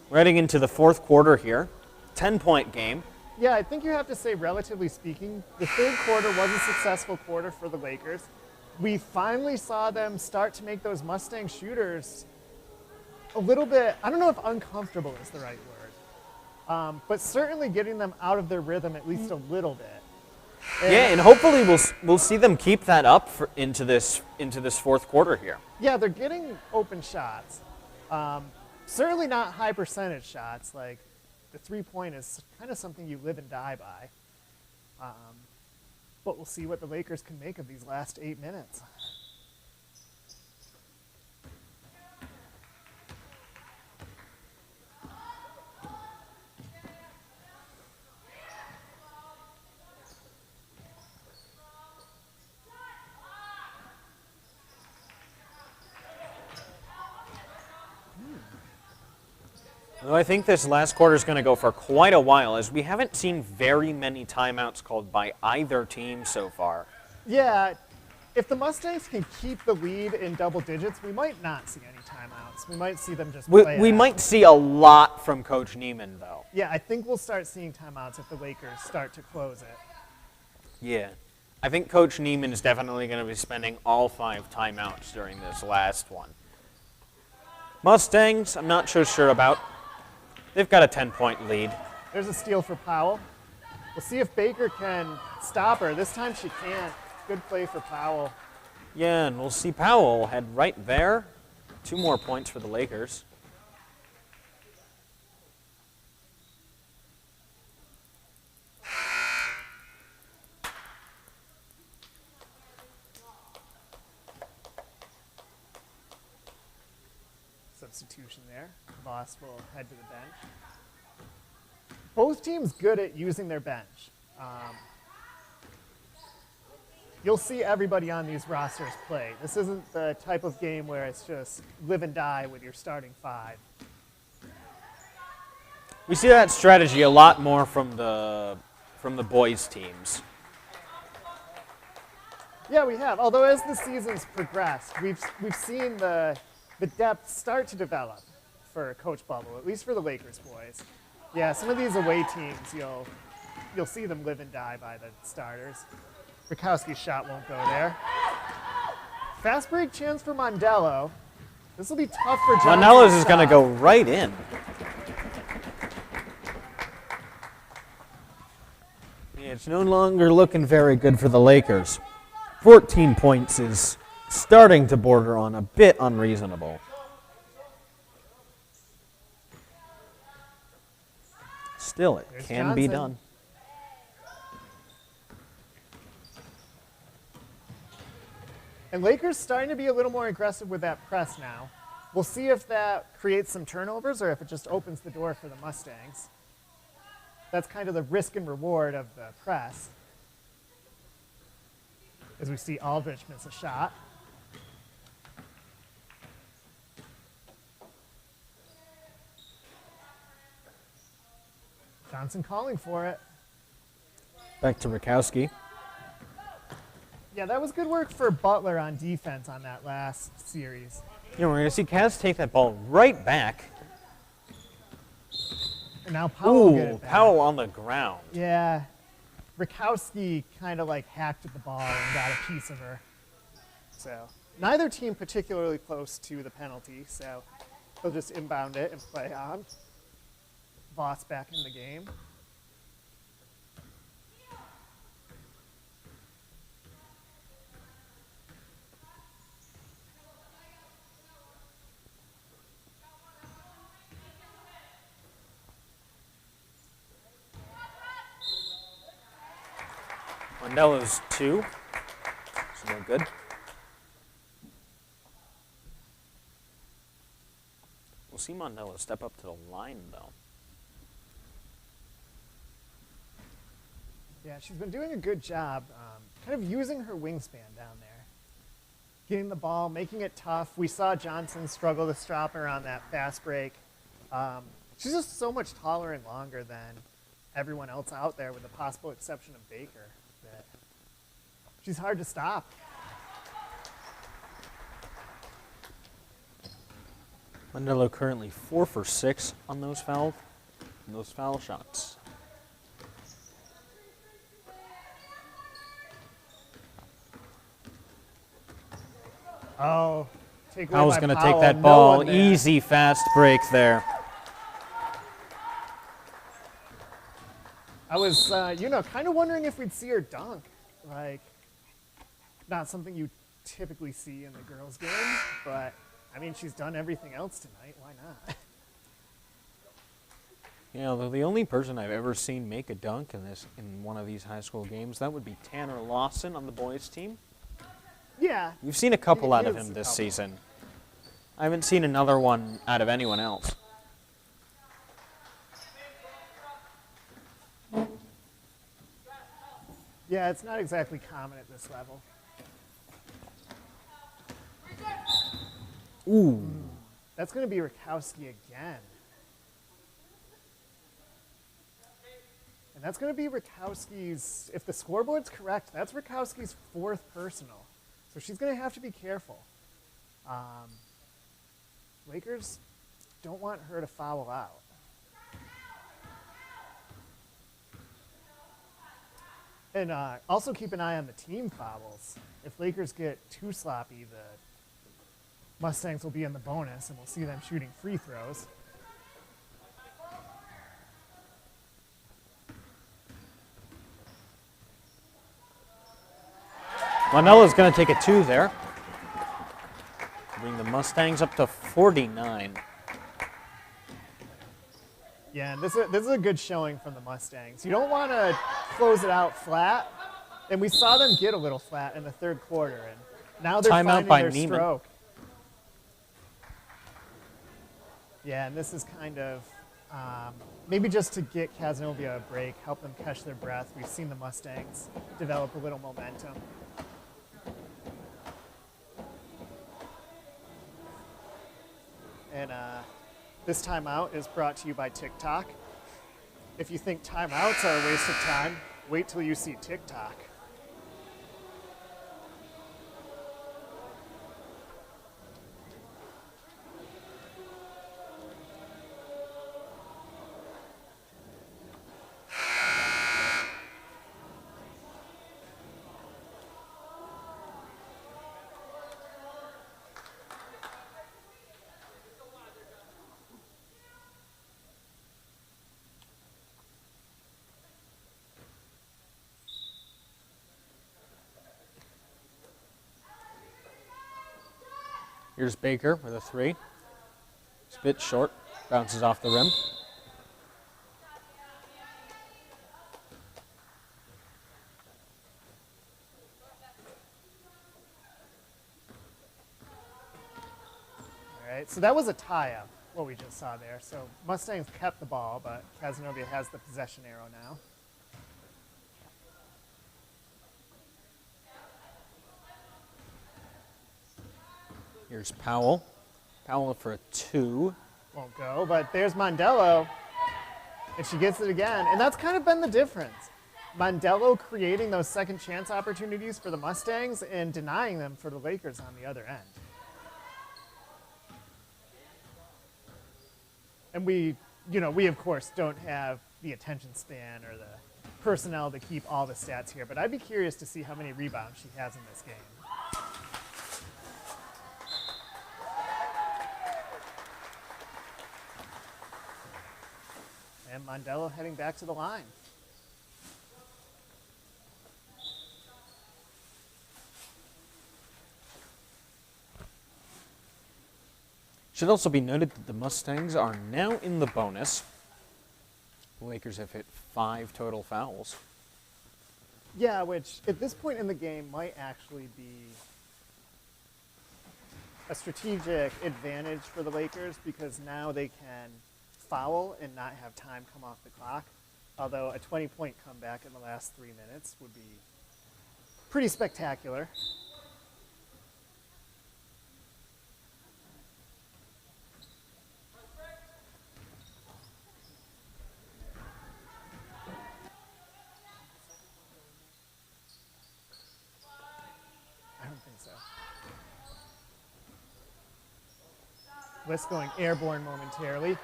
[SPEAKER 1] we're heading into the fourth quarter here. 10-point game.
[SPEAKER 2] Yeah, I think you have to say, relatively speaking, the third quarter was a successful quarter for the Lakers. We finally saw them start to make those Mustang shooters a little bit, I don't know if uncomfortable is the right word, but certainly getting them out of their rhythm at least a little bit.
[SPEAKER 1] And hopefully we'll see them keep that up into this fourth quarter here.
[SPEAKER 2] Yeah, they're getting open shots. Certainly not high percentage shots. Like the 3-point is kind of something you live and die by. But we'll see what the Lakers can make of these last 8 minutes.
[SPEAKER 1] Though I think this last quarter is going to go for quite a while, as we haven't seen very many timeouts called by either team so far.
[SPEAKER 2] Yeah, if the Mustangs can keep the lead in double digits, we might not see any timeouts. We might see them just play
[SPEAKER 1] We
[SPEAKER 2] it out.
[SPEAKER 1] might see a lot from Coach Neiman, though.
[SPEAKER 2] Yeah, I think we'll start seeing timeouts if the Lakers start to close it.
[SPEAKER 1] Yeah. I think Coach Neiman is definitely going to be spending all 5 timeouts during this last one. Mustangs, I'm not so sure about. They've got a 10-point lead.
[SPEAKER 2] There's a steal for Powell. We'll see if Baker can stop her. This time she can't. Good play for Powell.
[SPEAKER 1] Yeah, and we'll see Powell head right there. 2 more points for the Lakers.
[SPEAKER 2] Substitution there. Voss will head to the bench. Both teams good at using their bench. You'll see everybody on these rosters play. This isn't the type of game where it's just live and die with your starting 5.
[SPEAKER 1] We see that strategy a lot more from the boys' teams.
[SPEAKER 2] Yeah, we have. Although as the season's progressed, we've seen the depth start to develop for Coach Bubble, at least for the Lakers boys. Yeah, some of these away teams, you'll see them live and die by the starters. Rakowski's shot won't go there. Fast break chance for Mondello. This will be tough for Johnson.
[SPEAKER 1] Marcellus is going to go right in. It's no longer looking very good for the Lakers. 14 points is starting to border on a bit unreasonable. Still, it
[SPEAKER 2] There's
[SPEAKER 1] can be
[SPEAKER 2] Johnson.
[SPEAKER 1] done.
[SPEAKER 2] And Lakers starting to be a little more aggressive with that press now. We'll see if that creates some turnovers or if it just opens the door for the Mustangs. That's kind of the risk and reward of the press. As we see Aldrich miss a shot. Johnson calling for it.
[SPEAKER 1] Back to Rakowski.
[SPEAKER 2] Yeah, that was good work for Butler on defense on that last series.
[SPEAKER 1] You know, we're going to see Kaz take that ball right back.
[SPEAKER 2] And now Powell will get
[SPEAKER 1] Ooh,
[SPEAKER 2] it back.
[SPEAKER 1] Powell on the ground.
[SPEAKER 2] Yeah, Rakowski kind of like hacked at the ball and got a piece of her. So neither team particularly close to the penalty, so they'll just inbound it and play on. Voss back in the game.
[SPEAKER 1] Mondello's 2. It's no good. We'll see Mondello step up to the line, though.
[SPEAKER 2] Yeah, she's been doing a good job kind of using her wingspan down there. Getting the ball, making it tough. We saw Johnson struggle to stop her on that fast break. She's just so much taller and longer than everyone else out there with the possible exception of Baker. That she's hard to stop.
[SPEAKER 1] Mondello currently 4 for 6 on those foul shots.
[SPEAKER 2] Oh, take away
[SPEAKER 1] Powell's
[SPEAKER 2] by
[SPEAKER 1] going to
[SPEAKER 2] Powell.
[SPEAKER 1] take that
[SPEAKER 2] No
[SPEAKER 1] ball.
[SPEAKER 2] one there.
[SPEAKER 1] Easy fast break there.
[SPEAKER 2] I was, kind of wondering if we'd see her dunk. Like, not something you typically see in the girls' game, but, I mean, she's done everything else tonight. Why not?
[SPEAKER 1] You know, the only person I've ever seen make a dunk in one of these high school games, that would be Tanner Lawson on the boys' team.
[SPEAKER 2] Yeah.
[SPEAKER 1] You've seen a couple out of
[SPEAKER 2] He is
[SPEAKER 1] him
[SPEAKER 2] a
[SPEAKER 1] this
[SPEAKER 2] couple.
[SPEAKER 1] season. I haven't seen another one out of anyone else.
[SPEAKER 2] Yeah, it's not exactly common at this level.
[SPEAKER 1] Ooh.
[SPEAKER 2] That's going to be Rakowski again. And that's going to be Rakowski's, if the scoreboard's correct, that's Rakowski's 4th personal. So she's going to have to be careful. Lakers don't want her to foul out. And also keep an eye on the team fouls. If Lakers get too sloppy, the Mustangs will be in the bonus, and we'll see them shooting free throws.
[SPEAKER 1] Manella's going to take a 2 there. Bring the Mustangs up to 49.
[SPEAKER 2] Yeah, and this is a good showing from the Mustangs. You don't want to close it out flat, and we saw them get a little flat in the 3rd quarter, and now they're
[SPEAKER 1] Timeout
[SPEAKER 2] finding
[SPEAKER 1] by
[SPEAKER 2] their
[SPEAKER 1] Neiman.
[SPEAKER 2] stroke. Yeah, and this is kind of maybe just to get Cazenovia a break, help them catch their breath. We've seen the Mustangs develop a little momentum. And this timeout is brought to you by TikTok. If you think timeouts are a waste of time, wait till you see TikTok.
[SPEAKER 1] Here's Baker with a 3. It's a bit short. Bounces off the rim.
[SPEAKER 2] All right, so that was a tie-up, what we just saw there. So Mustangs kept the ball, but Cazenovia has the possession arrow now.
[SPEAKER 1] Here's Powell. Powell for a 2.
[SPEAKER 2] Won't go, but there's Mondello, and she gets it again. And that's kind of been the difference. Mondello creating those second chance opportunities for the Mustangs and denying them for the Lakers on the other end. And we of course don't have the attention span or the personnel to keep all the stats here, but I'd be curious to see how many rebounds she has in this game. And Mondello heading back to the line.
[SPEAKER 1] Should also be noted that the Mustangs are now in the bonus. The Lakers have hit 5 total fouls.
[SPEAKER 2] Yeah, which at this point in the game might actually be a strategic advantage for the Lakers because now they can foul and not have time come off the clock. Although a 20-point comeback in the last 3 minutes would be pretty spectacular. I don't think so. Bliss going airborne momentarily.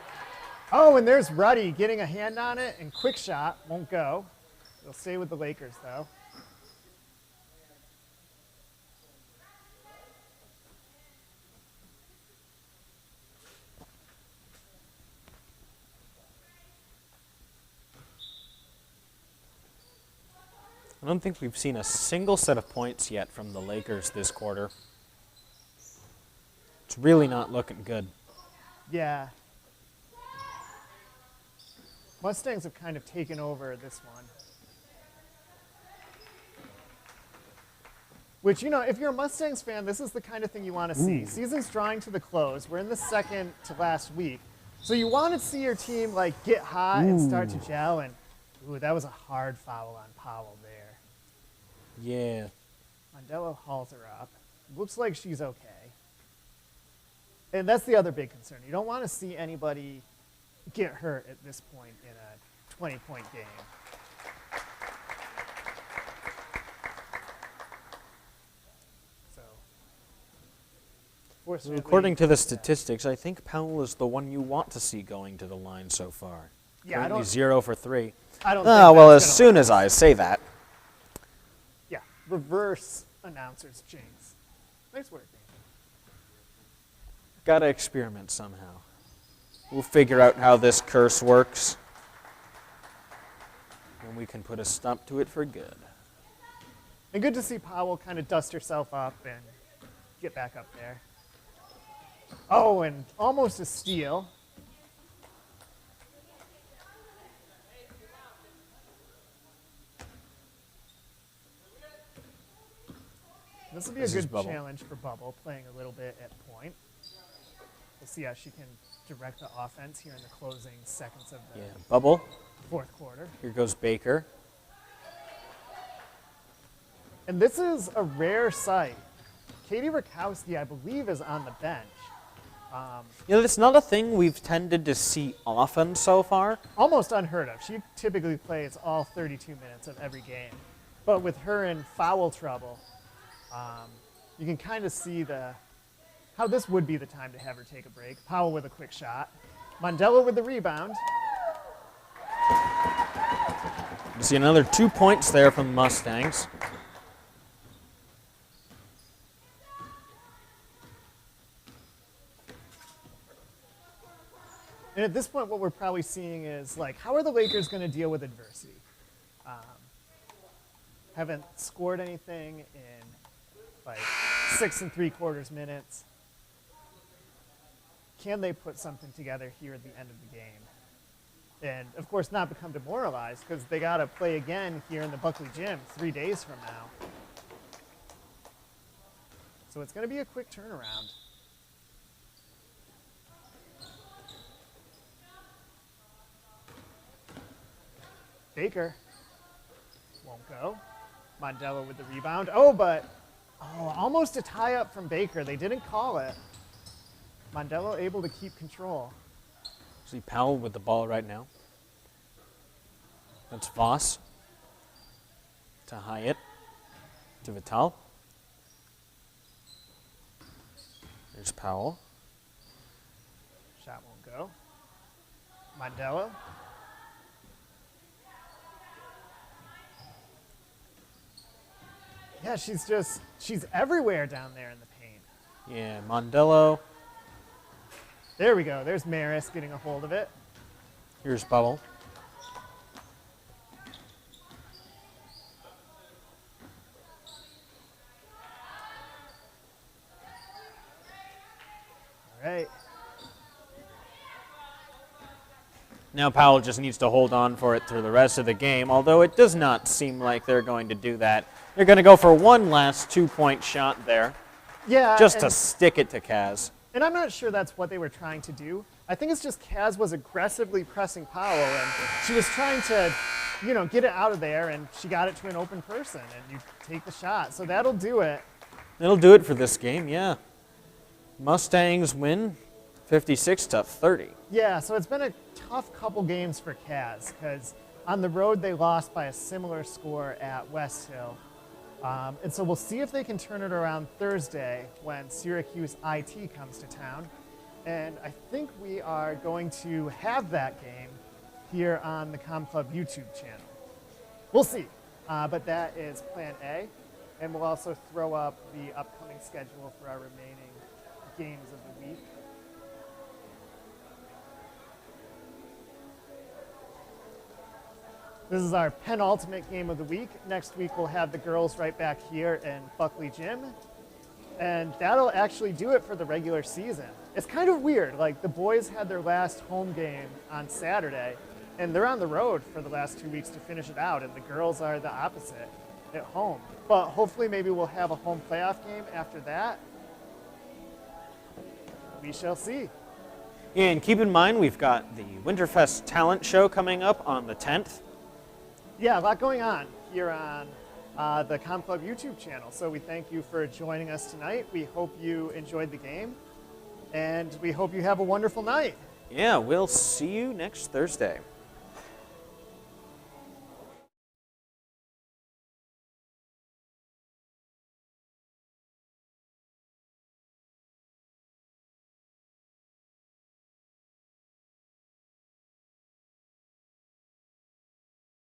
[SPEAKER 2] Oh, and there's Ruddy getting a hand on it, and quick shot won't go. It'll stay with the Lakers, though.
[SPEAKER 1] I don't think we've seen a single set of points yet from the Lakers this quarter. It's really not looking good.
[SPEAKER 2] Yeah. Mustangs have kind of taken over this one. Which, if you're a Mustangs fan, this is the kind of thing you want to see. Season's drawing to the close. We're in the second to last week. So you want to see your team get hot and start to gel. And that was a hard foul on Powell there.
[SPEAKER 1] Yeah.
[SPEAKER 2] Mondello hauls her up. Looks like she's okay. And that's the other big concern. You don't want to see anybody get hurt at this point in a 20-point game.
[SPEAKER 1] So according to the statistics, I think Powell is the one you want to see going to the line so far.
[SPEAKER 2] Yeah,
[SPEAKER 1] currently 0 for 3.
[SPEAKER 2] I don't.
[SPEAKER 1] Well, as soon as I say that.
[SPEAKER 2] Yeah, reverse announcers jinx. Nice work, Nathan.
[SPEAKER 1] Gotta experiment somehow. We'll figure out how this curse works. And we can put a stop to it for good.
[SPEAKER 2] And good to see Powell kind of dust herself up and get back up there. Oh, and almost a steal. This will be a good challenge for Bubble, playing a little bit at point. We'll see how she can direct the offense here in the closing seconds of the
[SPEAKER 1] Bubble.
[SPEAKER 2] fourth quarter.
[SPEAKER 1] Here goes Baker.
[SPEAKER 2] And this is a rare sight. Katie Rakowski, I believe, is on the bench.
[SPEAKER 1] It's not a thing we've tended to see often so far.
[SPEAKER 2] Almost unheard of. She typically plays all 32 minutes of every game. But with her in foul trouble, you can kind of see how this would be the time to have her take a break. Powell with a quick shot. Mondello with the rebound.
[SPEAKER 1] You see another 2 points there from the Mustangs.
[SPEAKER 2] And at this point, what we're probably seeing is, how are the Lakers going to deal with adversity? Haven't scored anything in, 6 3/4 minutes. can they put something together here at the end of the game? And, of course, not become demoralized, because they got to play again here in the Buckley gym 3 days from now. So it's going to be a quick turnaround. Baker won't go. Mondello with the rebound. Almost a tie-up from Baker. They didn't call it. Mondello able to keep control.
[SPEAKER 1] See Powell with the ball right now. That's Voss. To Hyatt. To Vital. There's Powell.
[SPEAKER 2] Shot won't go. Mondello. Yeah, she's everywhere down there in the paint.
[SPEAKER 1] Yeah, Mondello.
[SPEAKER 2] There we go. There's Maris getting a hold of it.
[SPEAKER 1] Here's Bubble.
[SPEAKER 2] All right.
[SPEAKER 1] Now Powell just needs to hold on for it through the rest of the game, although it does not seem like they're going to do that. They're going to go for one last 2-point shot there,
[SPEAKER 2] Yeah.
[SPEAKER 1] just to stick it to Kaz.
[SPEAKER 2] And I'm not sure that's what they were trying to do. I think it's just Kaz was aggressively pressing Powell, and she was trying to, get it out of there, and she got it to an open person, and you take the shot. So that'll do it.
[SPEAKER 1] That'll do it for this game, yeah. Mustangs win 56-30.
[SPEAKER 2] Yeah, so it's been a tough couple games for Kaz, because on the road they lost by a similar score at West Hill. And so we'll see if they can turn it around Thursday when Syracuse IT comes to town. And I think we are going to have that game here on the Com Club YouTube channel. We'll see. But that is plan A. And we'll also throw up the upcoming schedule for our remaining games of the week. This is our penultimate game of the week. Next week we'll have the girls right back here in Buckley Gym. And that'll actually do it for the regular season. It's kind of weird, like the boys had their last home game on Saturday, and they're on the road for the last 2 weeks to finish it out, and the girls are the opposite at home. But hopefully maybe we'll have a home playoff game after that. We shall see.
[SPEAKER 1] And keep in mind, we've got the Winterfest Talent Show coming up on the 10th.
[SPEAKER 2] Yeah, a lot going on here on the Com Club YouTube channel. So we thank you for joining us tonight. We hope you enjoyed the game, and we hope you have a wonderful night.
[SPEAKER 1] Yeah, we'll see you next Thursday.